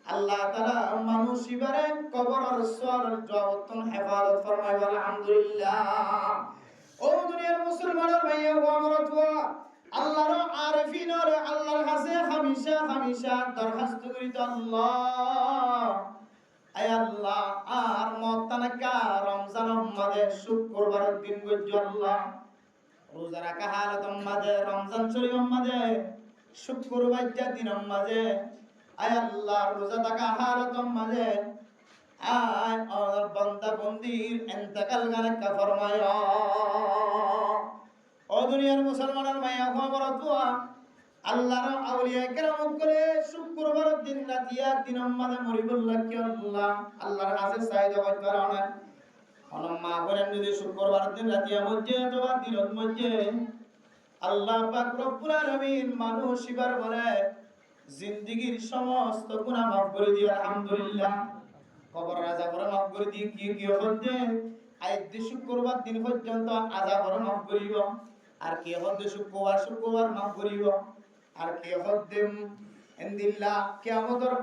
আল্লাহ তাআলা মানুষ ইবারে কবরের সুয়ালের জবাবতন হেফাজত ফরমায় আলহামদুলিল্লাহ ও দুনিয়ার মুসলমানের ভাইয়া ও আমার তোয়া আল্লাহর আরিফিনর আল্লাহর কাছে হামেশা দরখাস্ত করিত আল্লাহ আয় আল্লাহ আর মতানাকা রমজান মাঝে শুক্রবারের দিন গজ্জ আল্লাহ রোজা রাখা হালাতম মাঝে রমজান শরীফ মাঝে শুক্রবার দিন মাঝে আয় আল্লাহ রোজা থাকা হালাতম মাঝে আয় আর বান্দা বন্দির ইন্তেকাল গানে কা ফরমায় ও দুনিয়ার মুসলমানের মায়া খবর তোয়া আল্লাহর আউলিয়া কেরাম করে শুক্রবারের দিন রাতিয়া দিন মাঝে মরিবুল্লাহ কি আল্লাহ আল্লাহর কাছে চাহিদা করার না মা বলেন যদি শুক্রবারের দিন রাতিয়া মধ্যে অথবা দিনের মধ্যে আল্লাহ পাক রব্বুল আলামিন মানুষ ইবার বলে জিন্দেগীর সমস্ত গুনাহ মাফ করে দিও আলহামদুলিল্লাহ কবর আযাব করে মাফ করে দিও কি হচ্ছে আজ শুক্রবার দিন পর্যন্ত আযাব করে মাফ করিব আর কি হচ্ছে শুক্রবার মাফ করিব আর কি হচ্ছে ইনদিল্লাহ কিয়ামতের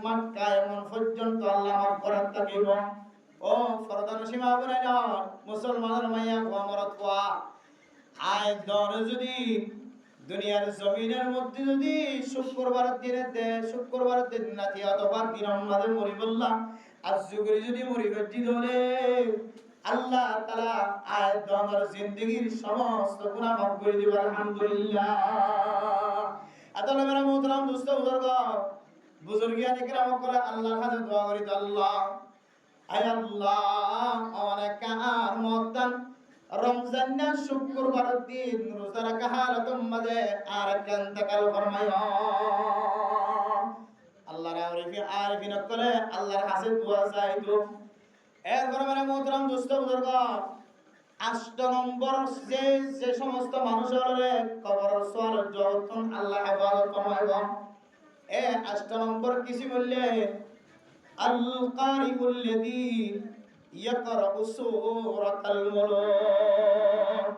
মাঠ কায়ামন পর্যন্ত আল্লাহ মাফ করার থাকিব ও ফরদান সীমা বলে না মুসলমানের মাইয়া ও আমরত ওয়া আয় দর যদি দুনিয়ার জমিনের মধ্যে যদি শুক্রবারের দিন রাতে অথবা দিনের মাঝে মরি বললাম আর যুগের যদি মরি গজ্জি ধরে আল্লাহ তাআলা আয় দর জিন্দেগীর সমস্ত গুনাহ মাফ করে দিবেন আলহামদুলিল্লাহ আতালা মেরা মুহতারাম দোস্ত বুজুর্গ বুজুর্গিয়ানে কিরাম করে আল্লাহর কাছে দোয়া করি তো আল্লাহ আয় আল্লাহ অনেক আর মতান রমজান না শুক্রবারের দিন রোজা রাখা হালাতম মাঝে আর ইন্তেকাল ফরমায় আল্লাহর আরিফিন করে আল্লাহর কাছে দোয়া চাইতো এরপর মেরা মুহতারাম দোস্ত বুজুর্গ 8 নম্বর যে সমস্ত মানুষের কবরের সুয়ালের জবাবতন আল্লাহ হেফাজত ফরমাইব এ 8 নম্বর কিছু বললে আল কারিবুল লাযী ইয়াকরাউ সূরাতাল মুলক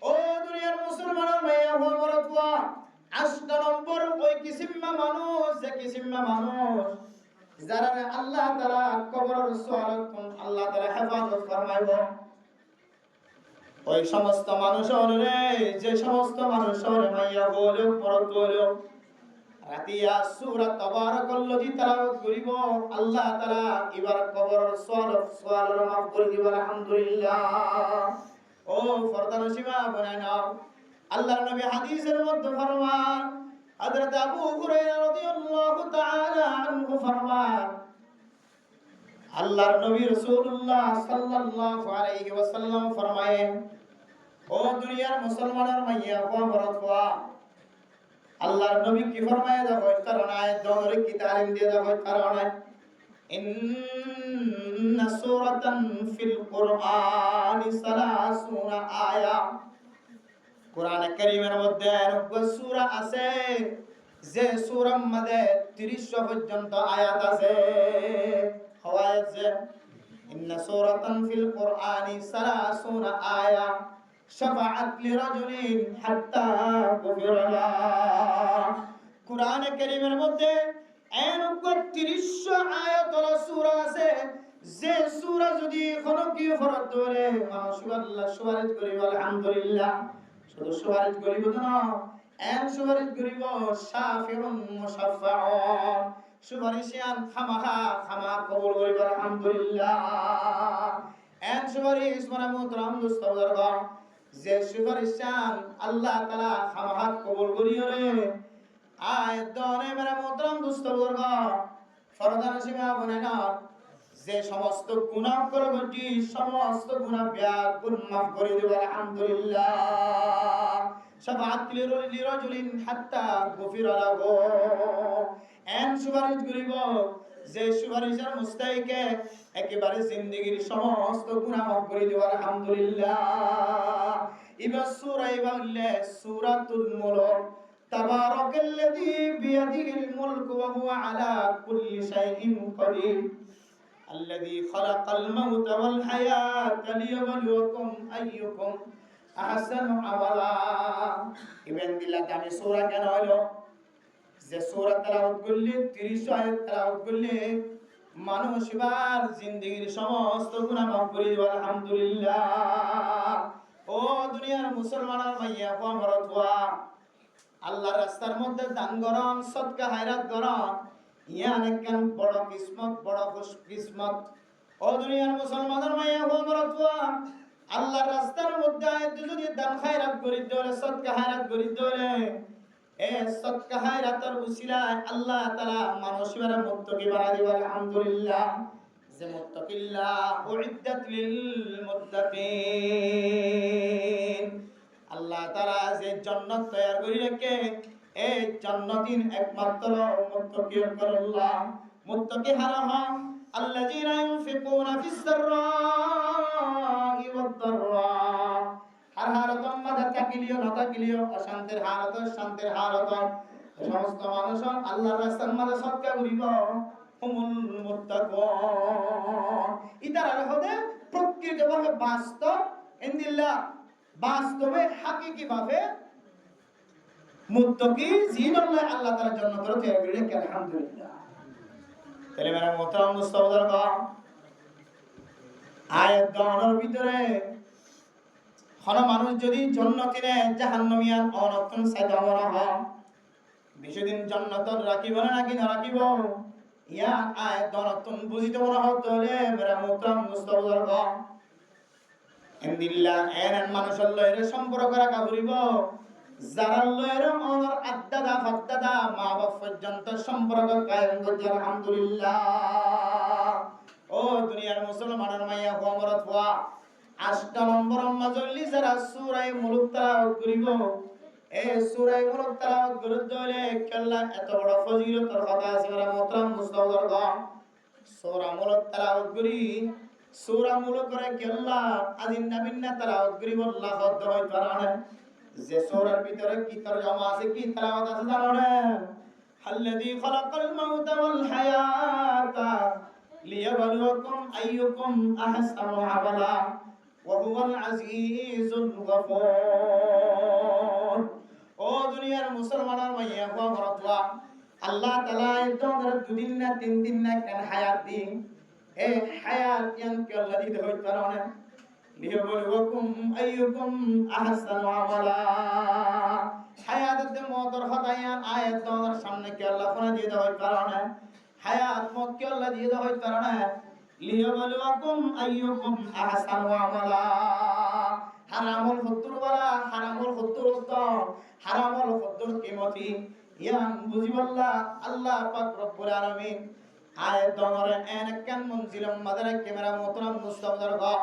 ও দুনিয়ার মুসলমানের মাইয়া ও মরতওয়া 8 নম্বর ওই কিসিমা মানুষ যারা আল্লাহ তাআলা কবরের সুয়ালত আল্লাহ তাআলা হেফাজত ফরমাইব ওই সমস্ত মানুষের রে, যে সমস্ত মানুষের মাইয়া বলে পরত বলে রাতিয়া সূরা তাবারাকাল্লাযী তেলাওয়াত করিব, আল্লাহ তাআলা এবার কবর সওয়ালের মাফ করে দিব। আলহামদুলিল্লাহ। ও ফরদানশিবা বলে নাও, আল্লাহর নবী হাদিসের মধ্যে ফরমান, হযরত আবু হুরায়রা রাদিয়াল্লাহু তাআলা আনহু ফরমান, আল্লাহর নবী রাসূলুল্লাহ সাল্লাল্লাহু আলাইহি ওয়াসাল্লাম ফরমায়েন, ও দুনিয়ার মুসলমানের মাইয়া ওয়া আল্লাহর নবী কি ফরমায় দেখো, কারণ আয়াত দরে কি তালিম দিয়ে দেখো, কারণ ইন্না সূরাতান ফিল কুরআনি 30 আয়া, কোরআনে কারীমের মধ্যে এরকম সূরা আছে যে সূরার মধ্যে 30 পর্যন্ত আয়াত আছে। হওয়ায় যে ইন্না সূরাতান ফিল কুরআনি 30 আয়া শাফাআত লিরাজুলিন হাত্তা গুফিরা লাহ। কোরআনে কারীমের মধ্যে এরকম 30 আয়াতুল সূরা আছে যে সূরা যদি কোনো কি ফরজ ধরে মানুষ আল্লাহ সুপারিশ করিব। আলহামদুলিল্লাহ। শুধু সুপারিশ করিব না, এন সুপারিশ করিব শাফিউন মুশাফফাউন, সুপারিশিয়ান খামাখা খামা কবুল করিব। আলহামদুলিল্লাহ। এন সুপারিশ মানে মুহতারাম দোস্ত বুজুর্গ, যে সুপারিশান আল্লাহ তাআলা খামাখা কবুল করিও রে। আয়াত দনে মেরা মুহতারাম দোস্ত বুজুর্গ, ফরদান সীমা বনে না, যে সমস্ত গুনাহ করবটি সমস্ত গুনাহ গুণ মাফ করে দেব। আলহামদুলিল্লাহ। শাফাআত লিরাজুলিন হাত্তা গুফিরা লাহু, এন সুপারিশ করিব যে সুপারিশের মুস্তাহিকে একেবারে জিন্দেগীর সমস্ত গুনাহ মাফ করে দেব। আলহামদুলিল্লাহ। ইবা সূরা ইবাল্লে সূরাতুল মুলক, তাবারাকাল্লাযী বিয়াদিহিল মুলকু ওয়া হুয়া আলা কুল্লি শাইইন কাদির, الذي خلق الموت والحياة ليبلوكم أيكم أحسن عملا। ইবেন দিল্লাহ দামি সূরা কেন হলো? যে সূরা তেলাওয়াত করলে 30 আয়াত তেলাওয়াত করলে মানুষ বার জিন্দেগীর সমস্ত গুনাহ মাফ করে দিবে। আলহামদুলিল্লাহ। ও দুনিয়ার মুসলমানের ভাইয়া পরতওয়া, আল্লাহর রাস্তার মধ্যে দান করন, সদকা হায়রাত করন, ইয়ান একখান বড় কিসমত, বড় খুশ কিসমত। ও দুনিয়ার মুসলমানের মাইয়া বন্ধুরা, আল্লাহর রাস্তার মধ্যে যদি দান খায়রাত করি দলে, সদকা হায়রাত করি দলে, এ সদকা হায়রাতের উসিলায় আল্লাহ তাআলা মানুষের মুত্তাকি বানাই দিবেন। আলহামদুলিল্লাহ। যে মুত্তাকিল্লাহ উইদ্দাত লিল মুত্তাকিন, আল্লাহ তাআলা যে জান্নাত তৈরি করে রাখে, এই জান্নাতিন একমাত্র মুত্তাকির আল্লাহ। মুত্তাকি হারা আল্লাযীনা ইউনফিকুনা ফিস সাররাই ওয়াদ দাররা, আর হারাতম মাদা তাকিলিও না তাকিলিও, অশান্তির হালত শান্তির হালত, সমস্ত মানুষ আল্লাহর রাস্তার মধ্যে সদকা করিব, হুমুল মুত্তাকুন। ইতারা হতে প্রকৃতভাবে বাস্তব ইনদিল্লাহ, বাস্তবে হাকিকি ভাবে মুত্তাকি জিনাল্লাহ আল্লাহ তাআলা জান্নাতের তৈরি করে রেখে। আলহামদুলিল্লাহ। তাহলে মেরা মুহতারাম মুস্তাফাদার কা আয়াত দানের ভিতরে কোন মানুষ যদি জান্নাতিনে জাহান্নামিয়ান অনতন সাইদামনা হয়, বেশিদিন জান্নাতত রাখিব না নাকি না রাখিব, ইয়া আয়াত দানতন বুঝিতে মনে হতলে মেরা মুহতারাম মুস্তাফাদার কা ইনদিল্লাহ এন মানুষের লয়ের সম্পর্ক রাখা করিব, যারা লয়ের অনর আদ্দাদা ফাদ্দাদা মা বাপ পর্যন্ত সম্পর্ক কায়েম করতে। আলহামদুলিল্লাহ। ও দুনিয়ার মুসলমানের মাইয়া ওমরত ওয়া 8 নম্বর মাজলি যারা সূরা মুলক তেলাওয়াত করিব, এই সূরা মুলক তেলাওয়াত করতে হলে কেল্লা এত বড় ফজিলতের কথা আছে। মেরা মুহতারাম মুস্তাফাদারগণ, সূরা মুলক তেলাওয়াত করি, সূরা মুলক করে কেল্লা আজিন নবিন্না তেলাওয়াত করিব, আল্লাহ খদ্দ হয় তারানে যে সূরার ভিতরে কি তরজমা আছে, কি তেলাওয়াত আছে জানেন? আল্লাযী খালাকাল মাউতা ওয়াল হায়াতা লিয়াবলুয়াকুম আইয়ুকুম আহসানু আমালা ওয়া হুয়াল আজিজুল গফুর। ও দুনিয়ার মুসলমানের মাইয়া গফরতওয়া, আল্লাহ তাআলা তোমাদের 2 দিন না 3 দিন না কেন হায়াত দিন, এই হায়াত ইয়ান কে আল্লাহ দিতে হইতো না। লিয়াবলুয়াকুম আইয়ুকুম আহসানু আমালা। হায়াত মওতর হদায়ান আয়াত তোমার সামনে কি আল্লাহ ফোন দিয়ে দেওয়ার কারণে হায়াত মত কি আল্লাহ দিয়ে দেওয়ার কারণে লিয়াবলুয়াকুম আইয়ুকুম আহসানু আমালা। হারামুল হুদ্দুর ওয়ালা হারামুল হুদ্দুর উত্তম হারামুল হুদ্দুর কিমতি ইয়াম বুঝিবাল্লাহ আল্লাহ পাক রব্বুল আলামিন আয়াত দনরে এনকান মনজিলম মাদারে ক্যামেরা মোহতরম মুস্তাফার গা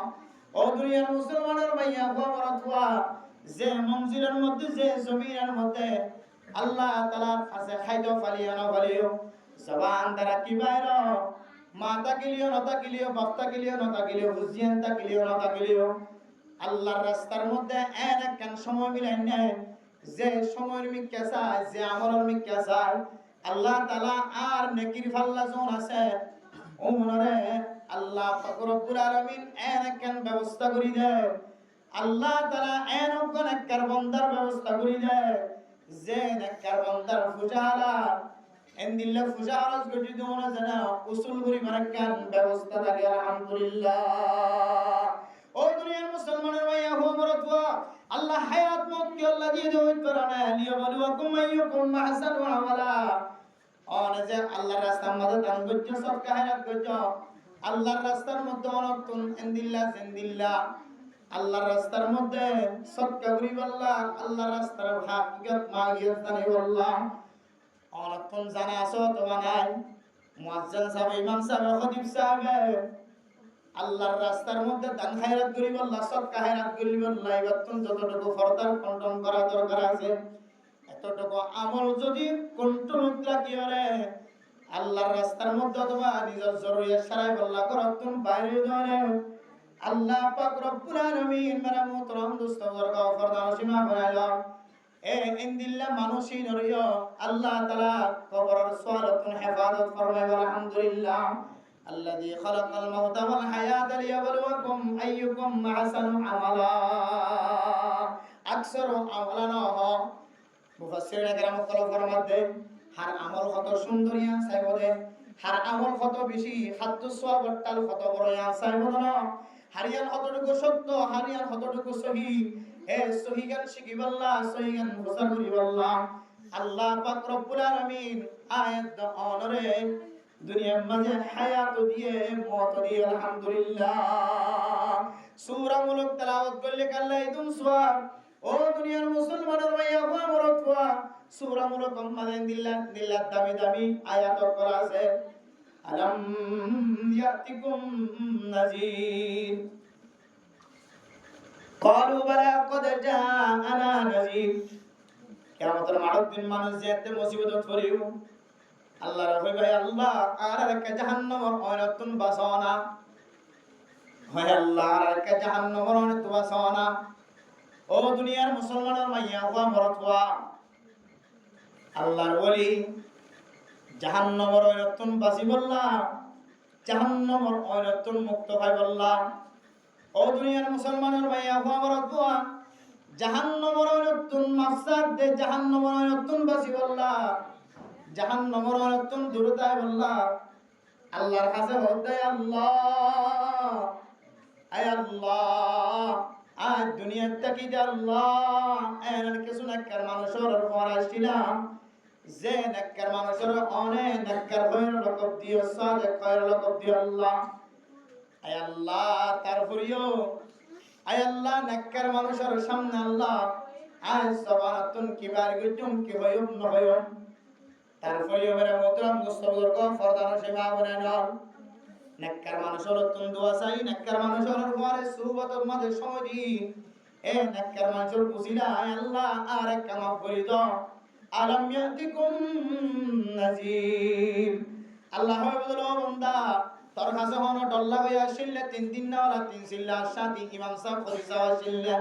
ও দুনিয়ার মুসলমানের ভাইয়া বাবারা যে মনজিলের মধ্যে যে জমিনের মধ্যে আল্লাহ তাআলার কাছে খাইতো ফালিয়া না ফালিও জবান দ্বারা কি বাইর মাতা কিলিও নতা কিলিও বাপ্তা কিলিও নতা কিলিও বুঝিয়ান তা কিলিও নতা কিলিও আল্লাহর রাস্তার মধ্যে এনকান সময় মিলাই নেন যে সময়ের মিক্কা চায় যে আমলের মিক্কা চায় আল্লাহ তাআলা আর নেকির ফাল্লা জোন আছে ওমরে আল্লাহ পাক রব্বুল আলামিন এনকান ব্যবস্থা করি দেয় আল্লাহ তাআলা এনকান নেককার বান্দার ব্যবস্থা করি দেয় যে নেককার বান্দার ফুজালা এন্দিল্লা ফুজারাজ গটি দোনা জানা উসুল করি মারাকান ব্যবস্থা থাকে আলহামদুলিল্লাহ। ও দুনিয়ার মুসলমানের ভাইয়া হো মরতওয়া আল্লাহ হায়াত মত কি আল্লাহ দিয়ে দেওয়ার কারণে লিয়াবলুয়াকুম আইয়ুকুম আহসানু আমালা। অনে যে আল্লাহর রাস্তার মধ্যে দান করছো সরকার হায়াত করছো আল্লাহর রাস্তার মধ্যে অনতুন এন্দিল্লা জিন্দিল্লা আল্লাহর রাস্তার মধ্যে সদকা করি আল্লাহ আল্লাহর রাস্তার হাকিকত মাগিয়াত জানি আল্লাহ অনতুন জানা আছো তো নাই মুয়াজ্জিন সাহেব ইমাম সাহেব খতিব সাহেব আল্লাহর রাস্তার মধ্যে দান খায়রাত করি আল্লাহ সদকা খায়রাত করি আল্লাহ এবারতুন যতটুকু ফরদার কন্ট্রোল করা দরকার আছে এতটুকু আমল যদি কন্ট্রোল রাখি করে আল্লাহর রাস্তার মধ্যে অথবা নিজের জরুরিয়াত সারাই আল্লাহ করতুন বাইরে ধরে আল্লাহ পাক রব্বুল আলামিন মেরা মোহতরম দোস্ত বর্গা ফরদান সীমা বানাইলাম এ ইনদিল্লা মানুষই নরিও আল্লাহ তাআলা কবরের সুয়ালাতুন হেফাজত ফরমায় আলহামদুলিল্লাহ الذي خلق الموت والحياة ليبلوكم أيكم أحسن عملا أكثر عملنا هو মুফাসসিরিন کرام কল ফরমাতে হার আমল কত সুন্দরিয়া সাইবদে হার আমল কত বেশি খাদ্য সওয়াব টাল কত বড় ইয়া সাইবদনা হারিয়ান কতটুকু সত্য হারিয়ান কতটুকু সহি হে সহিগান শিকিবাল্লাহ সহিগান মুসার করিবাল্লাহ আল্লাহ পাক রব্বুল আলামিন আয়াত অনরে দুনিয়ার মাঝে হায়াত দিয়ে মত দিয়ে আলহামদুলিল্লাহ সূরা মুলক তেলাওয়াত করলে আল্লাহ ইদুম সওয়াব ও দুনিয়ার মুসলমানের ভাইয়া ওয়া সূরা মুলক মাঝে দিল্লাহ দামি দামি আয়াত করা আছে আলাম ইয়াতিকুম নাযীর ক্বালু বালা ক্বাদ জাআনা নাযীর কিয়ামতের মাঠের দিন মানুষ যেতে মুসিবত পড়িও আল্লাহ রবে ভাই আল্লাহ আর একটা জাহান্নামের অনতুন বাসনা হয় আল্লাহ আর একটা জাহান্নামের অনতুন বাসনা ও দুনিয়ার মুসলমানের মাইয়া ওয়া মরতওয়া আল্লাহর ওলি জাহান্নামের অনতুন বাসি বললা জাহান্নামের অনতুন মুক্ত হয় বললা ও দুনিয়ার মুসলমানের মাইয়া ওয়া মরতওয়া জাহান্নামের অনতুন মাফসাদ দে জাহান্নামের অনতুন বাসি বললা জাহান্নামের অনতুন দূরতায় বললা আল্লাহর কাছে বলতে আল্লাহ আয় আল্লাহ আজ দুনিয়ার তাকি দে আল্লাহ এর কিছু নেককার মানুষের উপর আসছিলাম যে নেককার মানুষের অনেক নেককার হয়ে লকব দিও সাদেক হয়ে লকব দিও আল্লাহ আয় আল্লাহ তারপরেও আয় আল্লাহ নেককার মানুষের সামনে আল্লাহ আজ সবারাতুন কিবার গুজুম কি হয়ুম না হয়ুম তারপরেও মেরা মোহতরম মুস্তাফার কো ফরদান সেবা বানানো নেককার মানুষের তুন দোয়া চাই নেককার মানুষের উপরে সুবত মাঝে সময় দি এ নেককার মানুষের উসিলা আল্লাহ আর কামাব করে দাও আলাম ইয়াতিকুম নাযীর আল্লাহ বলো বান্দা তোর কাছে হনো ডল্লা হইয়া আসিলে 3 দিন না ওলা 3 সিল্লা সাথী ইমাম সাহেব খলিফা আসিলে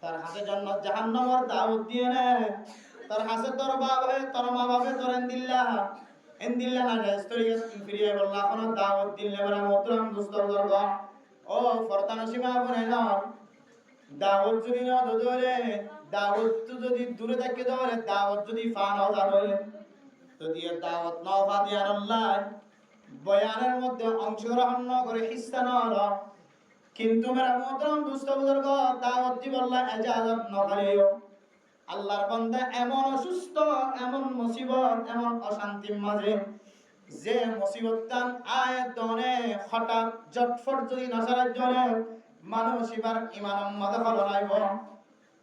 তার হাতে জান্নাত জাহান্নামের দাওয়াত দিয়ে নে তার হাতে তোর বাপ হয় তোর মা বাপে তোর এন্দিল্লা না রেস্টোরিয়া ফিরিয়ে বললা কোন দাওয়াত দিলে মেরা মোহতরম দোস্তবর্গ ও ফরদান সীমা বানাইলা দাওয়াত যদি না দরে দাওয়াত যদি দূরে থাকে দরে দাওয়াত যদি ফান হয় যদি দাওয়াত না ফাদি আল্লাহ বয়ানের মধ্যে অংশগ্রহণ না করে হিস্সা না হলো কিন্তু মেরা মোহতরম দুস্থ বুজুর্গ দাওয়াত দিবাল্লাহ ইজাজত নকরিও। আল্লাহর বান্দা এমন অসুস্থ, এমন মুসিবত, এমন অশান্তির মাঝে যে মুসিবতটা আয়াত দনে হঠাৎ জটফট যদি নসারার জন্য মানুষ এবার ইমান মাদা ফল নাইব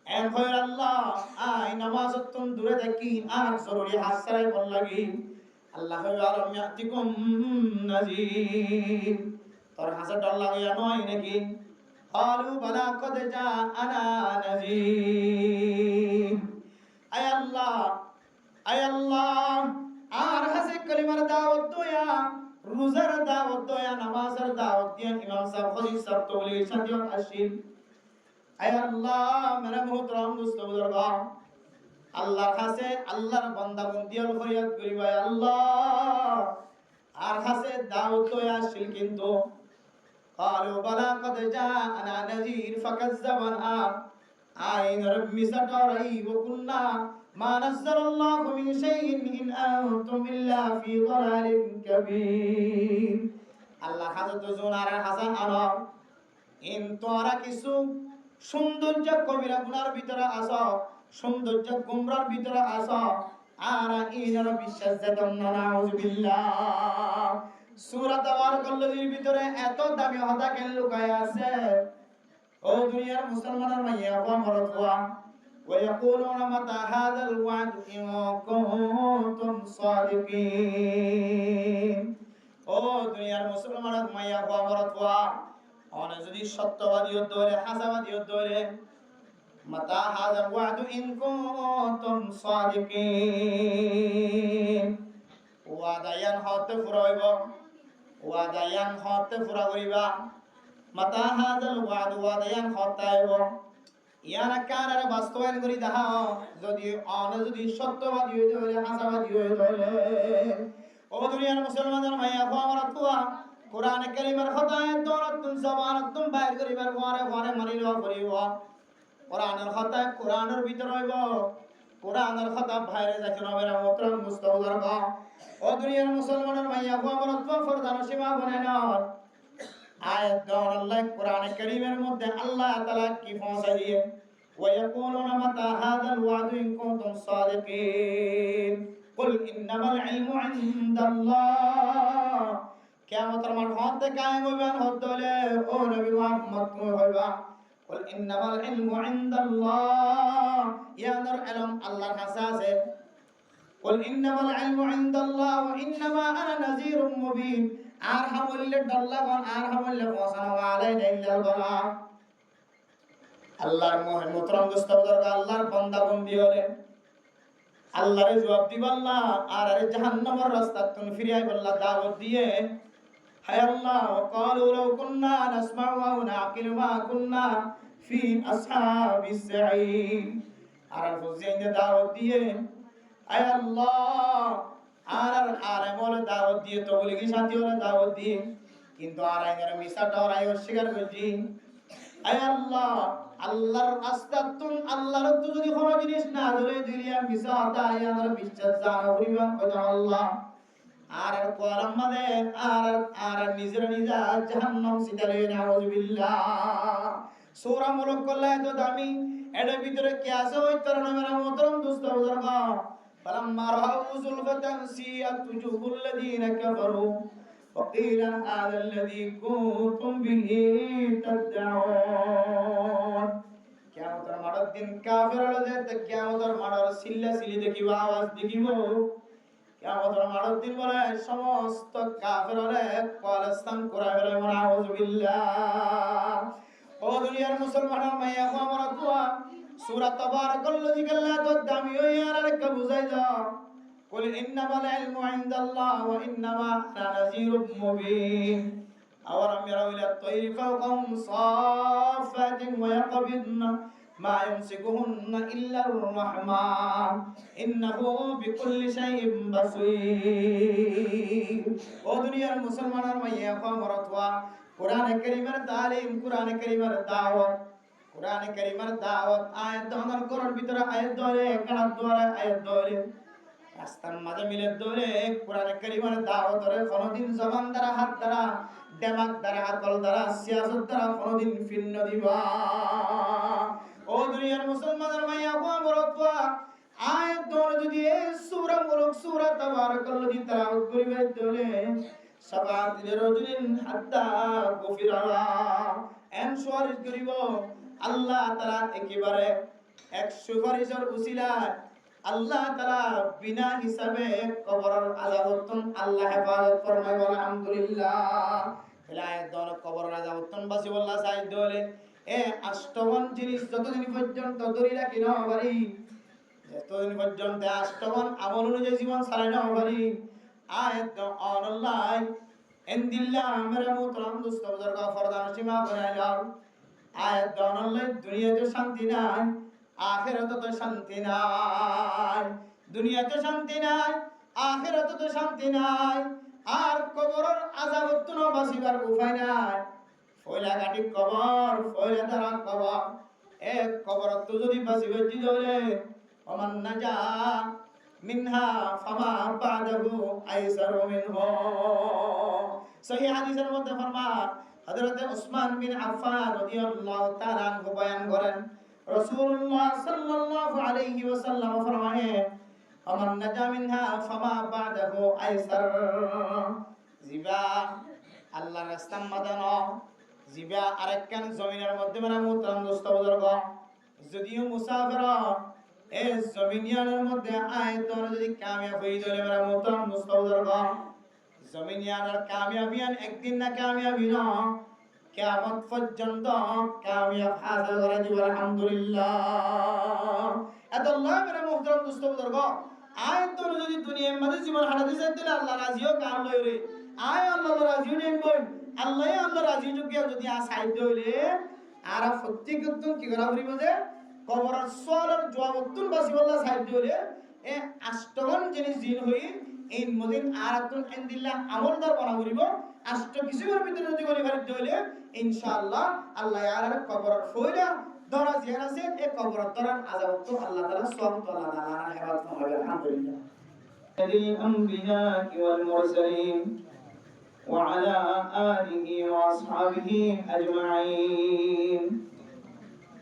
এন হইর আল্লাহ আই নামাজত তুম দূরে থাকি আর জরুরি হাসরাই বল লাগি আল্লাহ হইবার মিয়াতিকুম নাজির তোর হাসা ডর লাগিয়া নয় নাকি قالوا بلى قد جاءنا نذير اي الله আর হাসে কলিমার দাওয়াত দয়া রোজার দাওয়াত দয়া নামাজের দাওয়াত দিয়া ইমাম সাহেব খলিল সাহেব তওলির সাথে আসিল আয় আল্লাহ মেরা মুহতরম দোস্ত বুজুর্গ আল্লাহর কাছে আল্লাহর বান্দা বন্দিয়াল ফরিয়াদ করিবা আল্লাহ আর কাছে দাওয়াত দয়া আসিল কিন্তু قالوا بلى قد جاءنا نذير فكذبنا আইন রব্বি সাতারাই ওয়া ما نزل الله من شيء إن أنتم إلا في ضلال كبير আল্লাহ হাজত জোনার হাসান আনো ইন তোরা কিছু সৌন্দর্য কবিরা গুনার ভিতরে আসো সৌন্দর্য গুমরার ভিতরে আসো আর ইনার বিশ্বাস যেতম না নাউজুবিল্লাহ সূরা তাবারাকাল্লাযীর ভিতরে এত দামি হতা কেন লুকায় আছে ও দুনিয়ার মুসলমানের মাইয়া ওয়া মরদওয়া ويقولون متى هذا الوعد إن كنتم صادقين ও দুনিয়ার মুসলমানের মাইয়া ওয়া মরদওয়া অনে যদি সত্যবাদী হতে হাসাবাদী হতে متى هذا الوعد إن كنتم صادقين ওয়াদায়ান হতে ফুরাইব ওয়াদায়ান হতে ফুরা করিবা মাতা হাযাল ওয়াদ ওয়াদায়ান হতাইব ইয়ানা কানার বাস্তবায়ন করি দাও যদি সত্যবাদী হইতে হলে হাসাবাদী হইতে হলে ও দুনিয়ার মুসলমানের মাইয়া আমার তুয়া কোরআনে কারীমের হতায় দৌলতুন জবানতুন বাইর করিবার পরে পরে মানি লওয়া করিব কোরআনের হতায় কোরআনের ভিতর হইব কোরআনের কথা বাইরে যাচ্ছে নবের মোহতরম মুস্তাফার গা ও দুনিয়ার মুসলমানের মাইয়া আমার তুয়া ফরদান সীমা বনে না আয়াত দাও আল্লাহ কোরআনে কারীমের মধ্যে আল্লাহ তাআলা কি পৌঁছায় দিয়ে ويقولون متى هذا الوعد إن كنتم صادقين قل إنما العلم عند الله কিয়ামতের মাঠ হতে কায়েম হইবেন হতে ও নবী মুহাম্মদ হইবা قل إنما العلم عند الله ইয়ার ইলম আল্লাহর কাছে আছে قل إنما العلم عند الله وإنما أنا نذير مبين আর হামুল্লে ডাল্লাগন আর হামুল্লে পৌঁছানো আলাইনা ইল্লাল বালাগ আল্লাহর মুহতরম দোস্ত বুজুর্গ আল্লাহর বান্দা বন্দি হলে আল্লাহর জবাব দিবাল্লাহ আর আরে জাহান্নামের রাস্তা তুন ফিরিয়ে বল্লাহ দাওয়াত দিয়ে হায় আল্লাহ وقالوا لو كنا نسمع أو نعقل ما كنا في أصحاب السعير আর ফুজিয়ে দাওয়াত দিয়ে আয় আল্লাহ আর বলে দাওয়াত দিয়ে তো বলি কি সাথী হলে দাওয়াত দিয়ে কিন্তু আর আইনের মিসাটা আর আই অস্বীকার করছি আয় আল্লাহ আল্লাহর আস্তাতুন আল্লাহর তো যদি কোনো জিনিস না ধরে দিলিয়া মিসাটা আয়ার বিশ্বাস জানা পরিমাণ কথা আল্লাহ আর কোরআন মানে আর নিজের নিজা জাহান্নাম সিদালে নাউজুবিল্লাহ সূরা মুলক করলে তো দামি এর ভিতরে কি আছে ওই তোর নামের মোহতরম দোস্ত বুজুর্গ فلما رأوا زلفة سيئت وجوه الذين كفروا وقيل هذا الذي كنتم به تدعون কিয়ামতের মাঠের দিন কাফেররা যেতে কিয়ামতের মাঠের সিল্লা সিলি দেখিব আওয়াজ দেখিব কিয়ামতের মাঠের দিন বলে সমস্ত কাফেররা কলস্থান করায় বলে নাউজুবিল্লাহ ও দুনিয়ার মুসলমানের মাইয়া আমরা দোয়া সূরা তাবারাকাল্লাযী কাল্লা দামি হইয়ার রেখা বুঝাই দাও قل انما العلم عند الله وانما انا نذير مبين اولم يروا الى الطير فوقهم صافات ويقبضن ما يمسكهن الا الرحمن انه بكل شيء بصير ও দুনিয়ার মুসলমানের মাইয়া আমরা দোয়া কোরআনে কারীমের তালিম কোরআনে কারীমের দাওয়াত কোরআনে কারীমের দাওয়াত আয়াত দানের করার ভিতরে আয়াত ধরে কানাত ধরে আয়াত ধরে রাস্তার মাঝে মিলে দৌড়ে কোরআন কারিমের দাওয়াত করে কোনদিন জবান দ্বারা হাত দ্বারা দেমাগ দ্বারা আকল দ্বারা সিয়াসত দ্বারা কোনদিন ফিন্ন দিবা ও দুনিয়ার মুসলমানের ভাইয়া আপা বড়তবা আয়াত দৌড় যদি এই সূরা মুলক সূরা তাবারাকাল্লাযী তেলাওয়াত করিবে দৌড়ে সাবাত লিরাজুলিন হাত্তা গফিরালা এন সুয়ারিশ করিব আল্লাহ তাআলা একেবারে 100 সুপারিশের উসিলায় আল্লাহ তাআলা বিনা হিসাবে কবরের আযাবতন আল্লাহ হেফাজত ফরমায় আলহামদুলিল্লাহ ফিলায় দল কবরের আযাবতন বাসি আল্লাহ সাইদ দলে এ আষ্টমন জিনিস যতদিন পর্যন্ত ধরি রাখি না পারি যতদিন পর্যন্ত আষ্টমন আমল অনুযায়ী জীবন চালাই না পারি আয়াত আল্লাহ ইনদিল্লাহ মেরা মুহতারাম দোস্ত বুজুর্গ ফরদান সীমা বানাইলাম আয়াত আল্লাহ দুনিয়াতে শান্তি নাই আখিরাতে তো শান্তি নাই দুনিয়াতে শান্তি নাই আখিরাতে তো শান্তি নাই আর কবরের আযাবতন বাঁচিবার উপায় নাই ফয়লা কাটি কবর ফয়লা দ্বারা কবর এক কবরত তো যদি বাঁচিবে দিলে ওমান নাজা মিনহা ফামা বাদাহু আইসারু মিনহু সহিহ হাদিসের মধ্যে ফরমান হযরত উসমান বিন আফফান রাদিয়াল্লাহু তাআলা আনহু বয়ান করেন রাসূলুল্লাহ সাল্লাল্লাহু আলাইহি ওয়াসাল্লাম ফরমায়ে ওমান নাজা মিনহা ফামা বাদাহু আইসার জিবা আল্লাহর রাস্তার মাদানো জিবা আরেকখান জমিনের মধ্যে মানে মুহতারাম দোস্ত বুজুর্গ যদিও মুসাফির এই জমিনিয়ানের মধ্যে আয়াত যদি কামিয়াব হই দলে মানে মুহতারাম দোস্ত বুজুর্গ জমিনিয়ানের কামিয়াবিয়ান একদিন না কামিয়াবি না কিয়ামত পর্যন্ত কামিয়াব হাসিল করে দিব আলহামদুলিল্লাহ এত আল্লাহ মানে মুহতারাম দোস্ত বুজুর্গ আয়াত যদি দুনিয়ার মধ্যে জীবন হারাতে চাই তাহলে আল্লাহ রাজিও কাম লইরে আয় আল্লাহ রাজিও নেন বই আল্লাহ রাজি যোগ্য যদি সাহায্য হইলে আর প্রত্যেকজন কি করা করিব যে কবরের সওয়ালের জবাবতুন বাসিবাল্লাহ সাহায্য হইলে এ আষ্টগণ জিনিস জিন হই ইন মদিন আরাতুন ইনদিল্লাহ আমলদার বানা করিব আষ্ট কিছুর ভিতরে যদি করি পারিতে হইলে ইনশাআল্লাহ আল্লাহ আর কবরের ফয়লা দরা জিয়ার আছে এই কবরের দরার আযাবত আল্লাহ তাআলা সওয়াব আল্লাহ তাআলা হেফাজত হবে আলহামদুলিল্লাহ الأنبياء والمرسلين وعلى آله وأصحابه أجمعين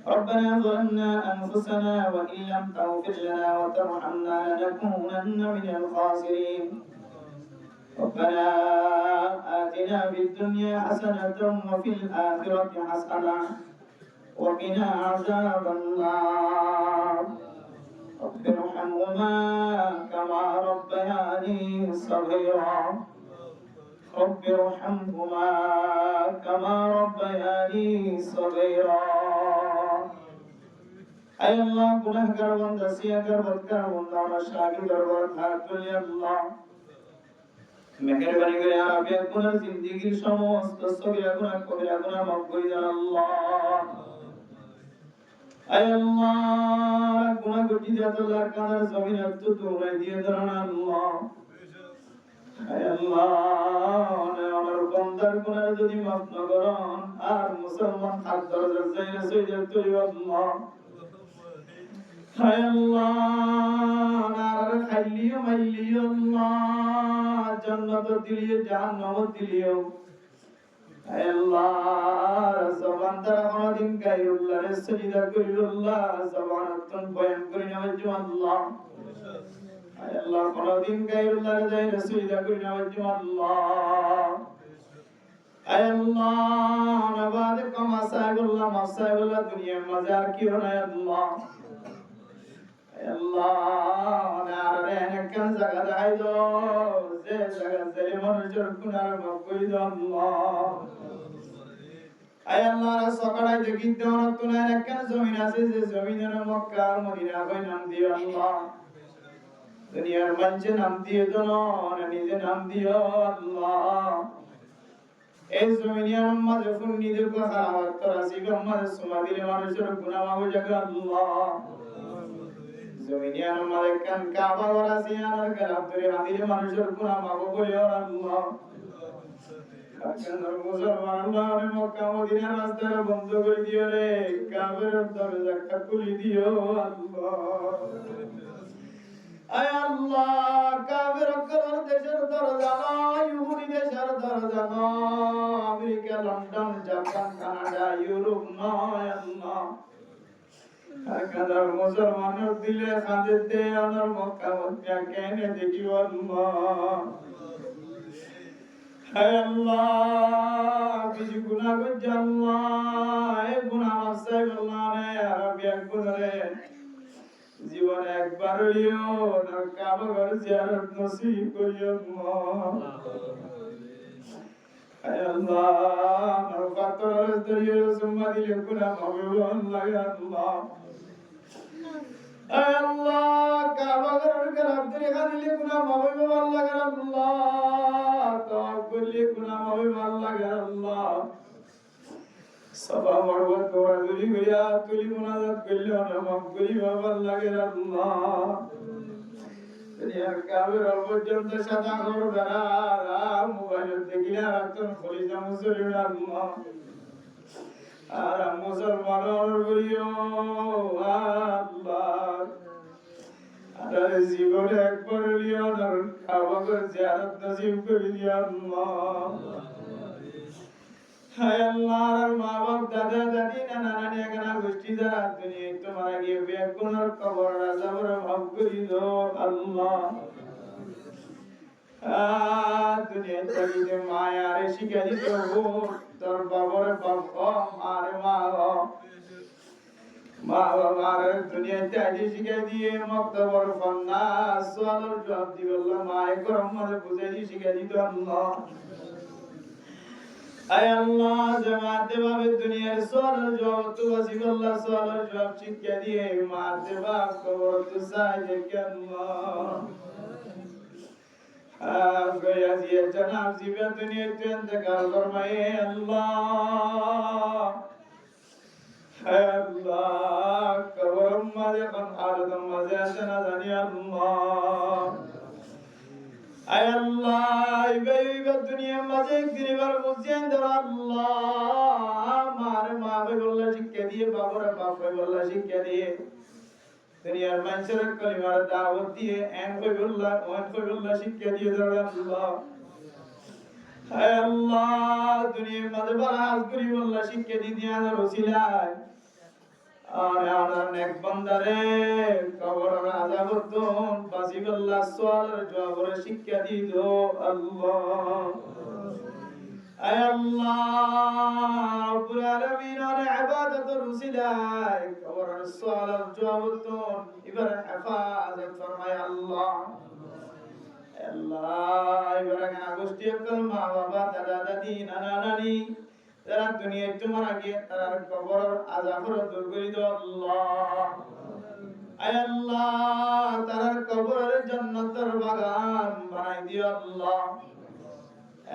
ربنا ظلمنا أنفسنا وإن لم تغفر لنا وترحمنا لنكونن من الخاسرين ربنا آتنا في الدنيا حسنة وفي الآخرة حسنة وقنا عذاب النار رب ارحمهما كما ربياني صغيرا رب ارحمهما كما ربياني صغيرا اے اللہ گنہگار بندہ سیاگر بدکار بندہ مشاکل دربار حاکل یا اللہ মেহেরবানি করে আমি আপনার জিন্দেগীর সমস্ত সগীরা গুনাহ কবিরা গুনাহ মাফ করে দেন আল্লাহ আয় আল্লাহ গুনাহ গটি আল্লাহর কাদার জমিন তো দৌড়াই দিয়ে দেন আল্লাহ আয় আল্লাহ আমার বান্দার গুনাহ যদি মাফ না করেন আর মুসলমান হাত দরজা চাইলে সইতে তুই আল্লাহ আয় আল্লাহ নার খাইলিও মাইলিও আল্লাহ জান্নাত দিলিও জাহান্নাম দিলিও আয় আল্লাহ জবান দ্বারা কোনদিন গায়রুল্লাহর সিজদা করিল্লাহ জবানতন বয়ান করি না আল্লাহ আয় আল্লাহ কোনদিন গায়রুল্লাহর যাইরা সিজদা করি না আল্লাহ আয় আল্লাহ নবাদ কমা সাইবুল্লাহ মাসাইবুল্লাহ দুনিয়ার মাজার কি হয় আল্লাহ আল্লাহ নারে নেকান জায়গা দাইদো যে জায়গা থেকে মানুষের গুনাহ মাফ করে দাও আল্লাহ আয় আল্লাহ সকালে দেখি দেওয়া তুনা নেকান জমিন আছে যে জমিনের মক্কা আর মদিনা কই নাম দিও আল্লাহ দুনিয়ার মঞ্চে নাম দিয়ে দাও না নিজে নাম দিও আল্লাহ এই জমিনের মাঝে ফুন্নিদের কথা আমার তোরা সিগম মাঝে সুমাদিলে মানুষের গুনাহ মাফ জায়গা আল্লাহ জমিনিয়ান মালিকান কাবা ওয়ারাসিয়ানার গালাবদুরি হাদিরে মানুষের গুনাহ মাফ করিও আল্লাহ কাছের মুসলমান আল্লাহ মক্কা মদিনার রাস্তা বন্ধ করে দিও রে কাবের দরজা খুলে দিও আল্লাহ আয় আল্লাহ কাফের অক্কর দেশের দরজা নয় ইহুদি দেশের দরজা নয় America London Japan Canada Europe নয় আল্লাহ কাদার মুসলমানের দিলে কাঁদেতে আনার মক্কা মক্কা কেনে দেখি আল্লাহ হায় আল্লাহ কিছু গুনাহ করছি আল্লাহ এই গুনাহ মাফ আল্লাহ রে আরবি একবারে জীবনে একবার হইও না কাবা ঘর জিয়ারত নসিব করিও আল্লাহ হায় আল্লাহ আমার পাতর দরিয়ে সুম্মা দিলে গুনাহ হবে আল্লাহ আল্লাহ হায় আল্লাহ কাবা ঘর গরাব দিলে খাদিলে গুনাহ হবে আল্লাহ আল্লাহ তওয়াব করলে গুনাহ হবে আল্লাহ আল্লাহ সবা মরবত দোয়া দুলি গিয়া তুলি মুনাজাত করলে মাফ করি বাবা লাগে আল্লাহ দুনিয়ার কাবের পর্যন্ত সাদা ঘর বেড়া মোবাইল দেখিলে রাতন খলিজা মুসলিম আল্লাহ আর মুসলমানের করিও আল্লাহ আর জীবনে একবার লিও আর কাবাকে জিয়ারত নসিব করে দিয়া আল্লাহ হায় আল্লাহ মা বাপ দাদা দাদি নানা নানি এখানে গোষ্ঠী যারা দুনিয়া তোমার গিয়ে বেগুনের কবর রাজাবর মাফ করি দাও আল্লাহ দুনিয়া থেকে মায়ারে শিখে দিতে তোর বাবরে বাপ মারে মা বাবার দুনিয়াতে আজ শিখে দিয়ে মক্তবর ফন্না সোয়ালের জবাব দিবল্লা মায়ে গরম মধ্যে বুঝে দিয়ে শিখে দিত আল্লাহ আয় আল্লাহ জামাতে বাবে দুনিয়ার সোয়ালের জবাব তো ওয়াজিব আল্লাহ সোয়ালের জবাব শিক্ষা দিয়ে মাতে বাপ কবর তো সাই দেখে আল্লাহ গয়া জিয়া জনাব জিবা দুনিয়া তো ইন্তেকাল ফরমায়ে আল্লাহ হায় আল্লাহ কবর মাঝে কোন হালত মাঝে আছে না জানি আল্লাহ আয় আল্লাহ ইবে দুনিয়া মাঝে একদিনবার বুঝিয়েন ধর আল্লাহ মার মা বল্লা শিক্ষা দিয়ে বাবার বাপ বল্লা শিক্ষা দিয়ে দুনিয়ার মানুষের কলিমার দাওয়াত দিয়ে এন বল্লা শিক্ষা দিয়ে ধর আল্লাহ হায় আল্লাহ দুনিয়ার মাঝে বারাজ করি বল্লা শিক্ষা দিয়ে দিয়া রসিলায় আর আমার নেক বান্দারে কবরের আযাবতন বাসিবাল্লাহ সোয়ালের জবাবের শিক্ষা দিও আল্লাহ আয় আল্লাহ রব্বুল আলামিনের ইবাদতের রুসিলায় কবরের সোয়ালের জবাবতন এবার হেফাজত ফরমায় আল্লাহ আল্লাহ এবার আগস্টি অকল মা বাবা দাদা দাদি নানা নানি যারা দুনিয়ায় তোমার আগে তারা কবর আযাবের দূর করে দাও আল্লাহ আয় আল্লাহ তার কবরের জান্নাতের বাগান বানাই দিও আল্লাহ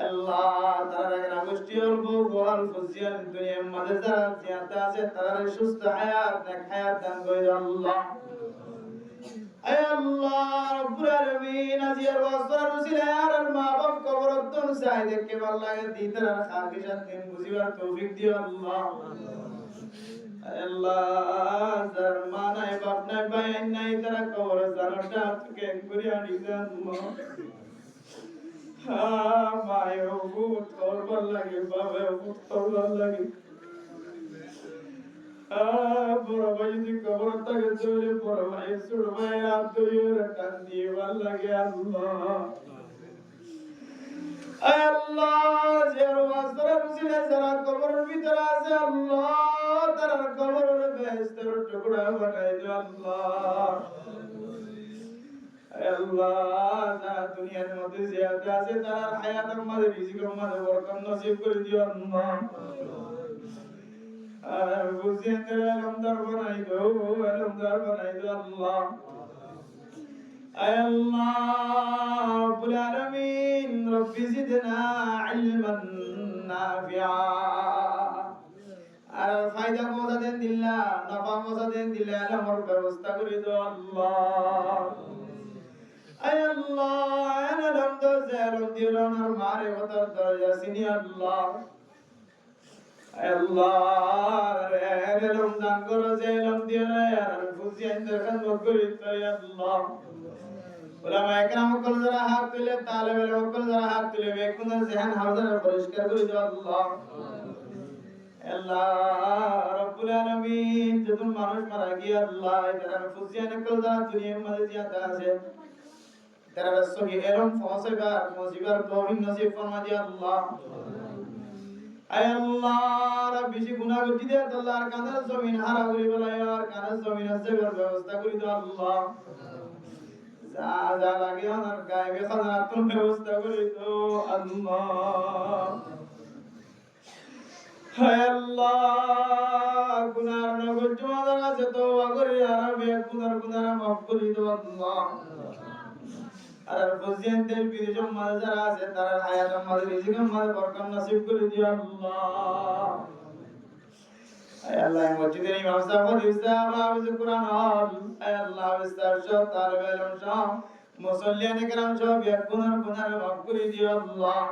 আল্লাহ তারা রাগষ্টি অল্প বল ফজিয়াল দুনিয়ার মাঝে যারা জিয়াতে আছে তারা সুস্থ হায়াত নেক হায়াত দান করে দাও আল্লাহ আয় আল্লাহ রব্বুল আলামিন আজিয়ার ওয়াসর রসিলা আর মা বাপ কবরতন চাই দেখে ভালো লাগে দিদার খাকিশাত দিন বুঝিবার তৌফিক দিও আল্লাহ আল্লাহ যার মা নাই বাপ নাই ভাই নাই তারা কবর জানাটা থেকে করে আনি আল্লাহ হ্যাঁ মায়ের বহুত করবার লাগে বাবার বহুত করবার লাগে বড় ভাই যদি কবর থাকে চলে বড় ভাই ছোট ভাই আর তৈরি কান্দি ভাল লাগে আল্লাহ আল্লাহ যার ওয়াসরা রসিলা যারা কবরের ভিতরে আছে আল্লাহ তার কবরের বেহেশতের টুকরা বানাই দাও আল্লাহ আল্লাহ যারা দুনিয়ার মধ্যে জিয়াদা আছে তার হায়াতের মাঝে রিজিকের মাঝে বরকত নসিব করে দিও আল্লাহ বুঝিয়ে আলমদার বানাই দাও আল্লাহ আয় আল্লাহ রব্বুল আলামিন রব্বি জিদনা ইলমান নাফিআ আর ফায়দা পৌঁছা দেন দিল্লা নাফা পৌঁছা দেন দিল্লা আমার ব্যবস্থা করে দাও আল্লাহ আয় আল্লাহ এনে দমদর জালম দিওরানার মারে ওতার দরজা সিনি আল্লাহ আল্লাহ রে রমজান করো জেলম দিও আর বুঝিয়ে ইন্তখান করি তো আল্লাহ উলামায়ে কেরাম কল যারা হাত তুলে তালেবে ইলম কল যারা হাত তুলে বেকুনার জেহান হাওজার পরিষ্কার করে দাও আল্লাহ আল্লাহ রাব্বুল আলামিন যত মানুষ মারা গিয়া আল্লাহ যারা ফুজিয়ান কল যারা দুনিয়ার মাঝে জিয়াদা আছে তারা সহি এরম ফসিবার মুসিবার তৌহিদ নসিব ফরমা দিয়া আল্লাহ আয় আল্লাহ রাব্বি জি গুনাহ করতে দে আল্লাহর কানের জমিন হারা করি বলাই আর কানের জমিন আছে ব্যবস্থা করি দাও আল্লাহ যা যা লাগে ওনার গায়ে খাজানাতুল ব্যবস্থা করি দাও আল্লাহ হায় আল্লাহ গুনার নগর তোমাদের কাছে তওবা করি আর গুনার মাফ করি দাও আল্লাহ আর ফজিয়ানদের বিরজম মাঝে যারা আছে তারা হায়াতের মাঝে রিজিকের মাঝে বরকত নসিব করে দিও আল্লাহ আয় আল্লাহ মসজিদের ইমাম সাহেব হাফেজ হাফেজ কুরআন হল আয় আল্লাহ হাফেজ সব তালেবে ইলম সব মুসল্লিয়ানে কেরাম সব গুনার মাফ করে দিও আল্লাহ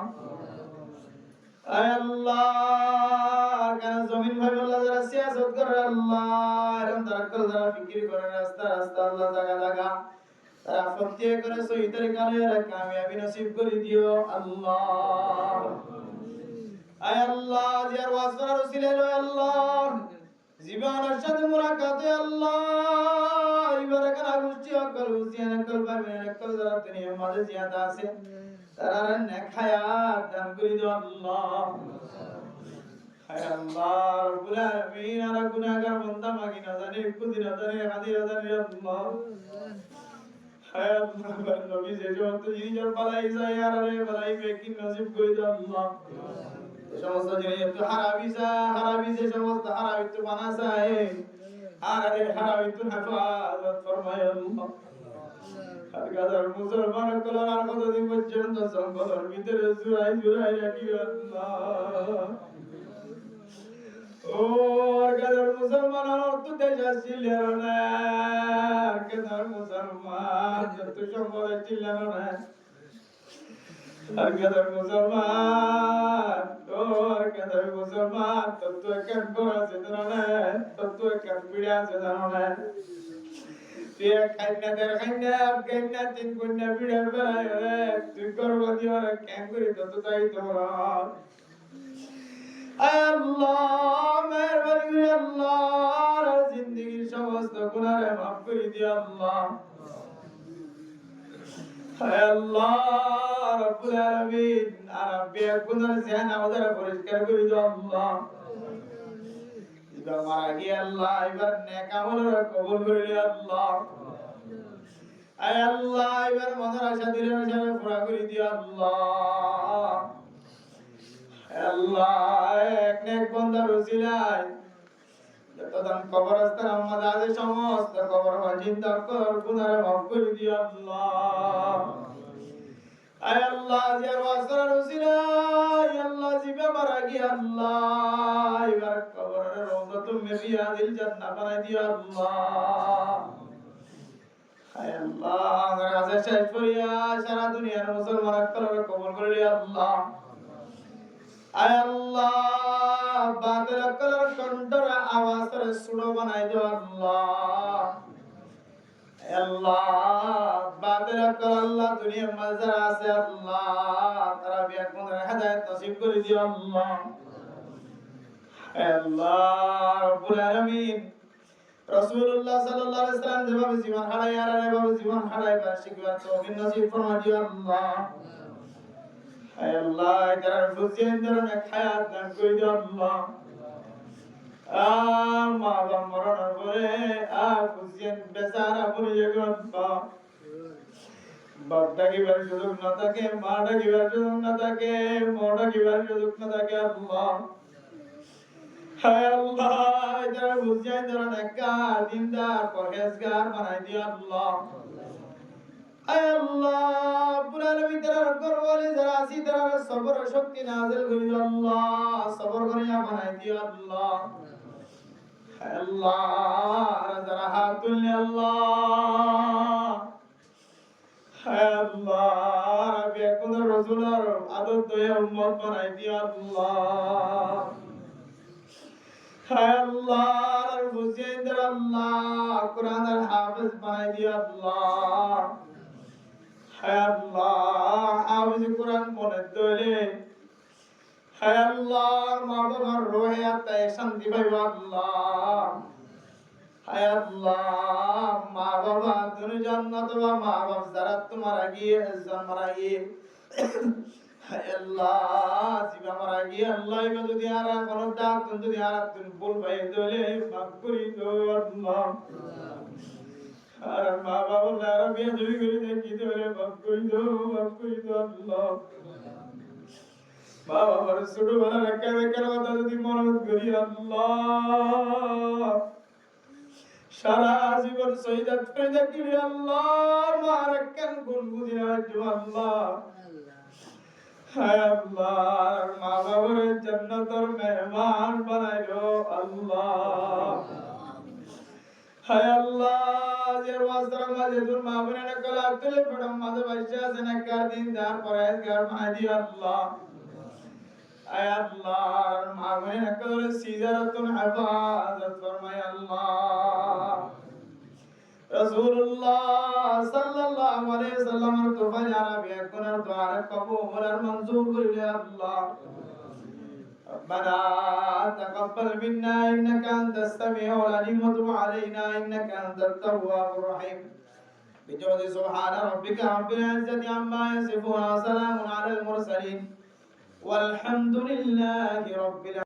আয় আল্লাহ কেন জমিন ভাবে আল্লাহ যারা সিয়াসত করে আল্লাহ এরকম তারাক্কাল যারা ফিকির করে রাস্তা আল্লাহ জায়গা তারা প্রত্যেক করে সহি তরিকায় কামিয়াবি নসিব করে দিও আল্লাহ আয় আল্লাহ জিয়ার ওয়াজ করার উসিলা লয় আল্লাহ জীবনের সাথে মুলাকাত আল্লাহ এবারে কানা গুষ্টি অকল হুসিয়ান অকল পাবেন অকল যারা দুনিয়ার মাঝে জিয়াদা আছে তারা নেক হায়াত দান করে দিও আল্লাহ হায় আল্লাহ রব্বুল আলামিন আর গুনাহগার বান্দা মাগি না জানি কুদি না জানি হাদি না জানি আল্লাহ হায় আল্লাহ নবী যে যত জিনিস বালাই যায় আর রে বালাই বেকিন নসিব করে দাও আল্লাহ এই সমস্ত জিনিস তো হারাবি যে সমস্ত হারাবি তো বানাসা হে আর রে হারাবি তো হেফাজত ফরমায় আল্লাহ আর গাদার মুসলমান কলার আর কতদিন পর্যন্ত সম্পদের ভিতরে জুড়াই রাখি আল্লাহ ও আর গাদার মুসলমান অর্থ দেশ আসছিল না আর গাদার মুসলমান যত সম্পদ ছিল না আর গাদার মুসলমান ও আর গাদার মুসলমান তত এক গোরা যেন না তত এক পিড়া যেন না তুই খাইনা তিন কন্যা পিড়ার বেলায় রে তুই গর্ভবতী হলে কেন করি তত তাই তোমরা আল্লাহ মেহরবানি করে আল্লাহ জিন্দেগীর সমস্ত গুনাহ মাফ করে দিও আল্লাহ হায় আল্লাহ রব্বুল আলামিন আর বেগুনার জান আমাদের পরিষ্কার করে দিও আল্লাহ এবার মারা গিয়ে আল্লাহ এবার নেক আমল কবুল করে দিও আল্লাহ আয় আল্লাহ এবার মনের আশা দিলের আশা পুরা করে দিও আল্লাহ আল্লাহ এক নেক বান্দার উসিলায় যতদান কবরস্থান আমাদের আছে সমস্ত কবর চিন্তা কর গুনাহ মাফ করে দিও আল্লাহ আয় আল্লাহ জিয়ার ওয়াসরার উসিলায় আল্লাহ জিবা মারা গিয়ে আল্লাহ এবার কবরের রওজাতুল মিয়াদিল জান্নাত বানাই দিও আল্লাহ আয় আল্লাহ আমার কাছে শেষ করিয়া সারা দুনিয়ার মুসলমান আকলরে কবুল করে দিও আল্লাহ আয় আল্লাহ বাতিল আকলর কণ্ঠর আওয়াজ করে সুড়ো বানাই দিও আল্লাহ আয় আল্লাহ বাতিল আকল আল্লাহ দুনিয়ার মাঝে আছে আল্লাহ তারা বিয়ার কোন হেদায়েত নসিব করে দিও আল্লাহ আয় আল্লাহ রব্বুল আলামিন রাসূলুল্লাহ সাল্লাল্লাহু আলাইহি ওয়াসাল্লাম যেভাবে জীবন হারায় আর এভাবে জীবন হারায় বা শিখবার তৌফিক নসিব ফরমা দিও আল্লাহ আয় আল্লাহ যারা বুঝেন যারা খায়াত দান করে দিও আল্লাহ মা বাবা মরণের পরে বুঝেন বেচারা পড়ে যাবে আল্লাহ বাপ ডাকিবার সুযোগ না থাকে মা ডাকিবার সুযোগ না থাকে মা ডাকিবার সুযোগ না থাকে আল্লাহ হায় আল্লাহ যারা বুঝেন যারা নেককার দিনদার পরহেজগার বানাই দিও আল্লাহ আয় আল্লাহ পুরা নবী তার করওয়ালি যারা আসি তার সবর শক্তি নাযিল করি আল্লাহ সবর করিয়া বানাই দিও আল্লাহ হায় আল্লাহ যারা হাত তুললে আল্লাহ হায় আল্লাহ রাব্বি কোন রাসূলের আদত দয়া উম্মত বানাই দিও আল্লাহ হায় আল্লাহ বুঝেন আল্লাহ কোরআনের হাফেজ বানাই দিও আল্লাহ হায় আল্লাহ হাফিজ কোরআন মনে দলে হায় আল্লাহ মা বাবার রোহে আত্মায় শান্তি পাইব আল্লাহ হায় আল্লাহ মা বাবা তুমি জান্নাত বা মা বাবা যারা তোমার গিয়ে মারা গিয়ে হায় আল্লাহ জিবা মারা গিয়ে আল্লাহ যদি আর কোন ডাক যদি আর তুমি বল ভাই দলে মাফ করি দো আল্লাহ আর মা বাবা যারা বিয়ে জমি করে দেখি দলে মাফ করি দো আল্লাহ মা বাবার ছোটবেলা রেখে রেখে কথা যদি মনে করি আল্লাহ সারা জীবন শহীদাত করে দেখি আল্লাহ মার কেন গুণ বুঝি আল্লাহ হায় আল্লাহ মা বাবার জান্নাতের মেহমান বানাইলো আল্লাহ হায় আল্লাহ যে ওয়াজরা মাঝে তোর মা বোনের কলা তুলে পড়ম মাঝে বাইশা আছে কার দিন দার পরেজগার বানাই দিও আল্লাহ আয় আল্লাহ মা বোনের কলা সিজারাতুন হিফাজত ফরমাই আল্লাহ রাসূলুল্লাহ সাল্লাল্লাহু আলাইহি সাল্লামের তোফা যারা বিয়া করার দোয়া কবুল আর মঞ্জুর করিলে আল্লাহ ربنا تقبل منا إنك أنت السميع العليم وتب علينا إنك أنت التواب الرحيم بجود سبحان ربك رب العزة عما يصفون وسلام على المرسلين والحمد لله رب العالمين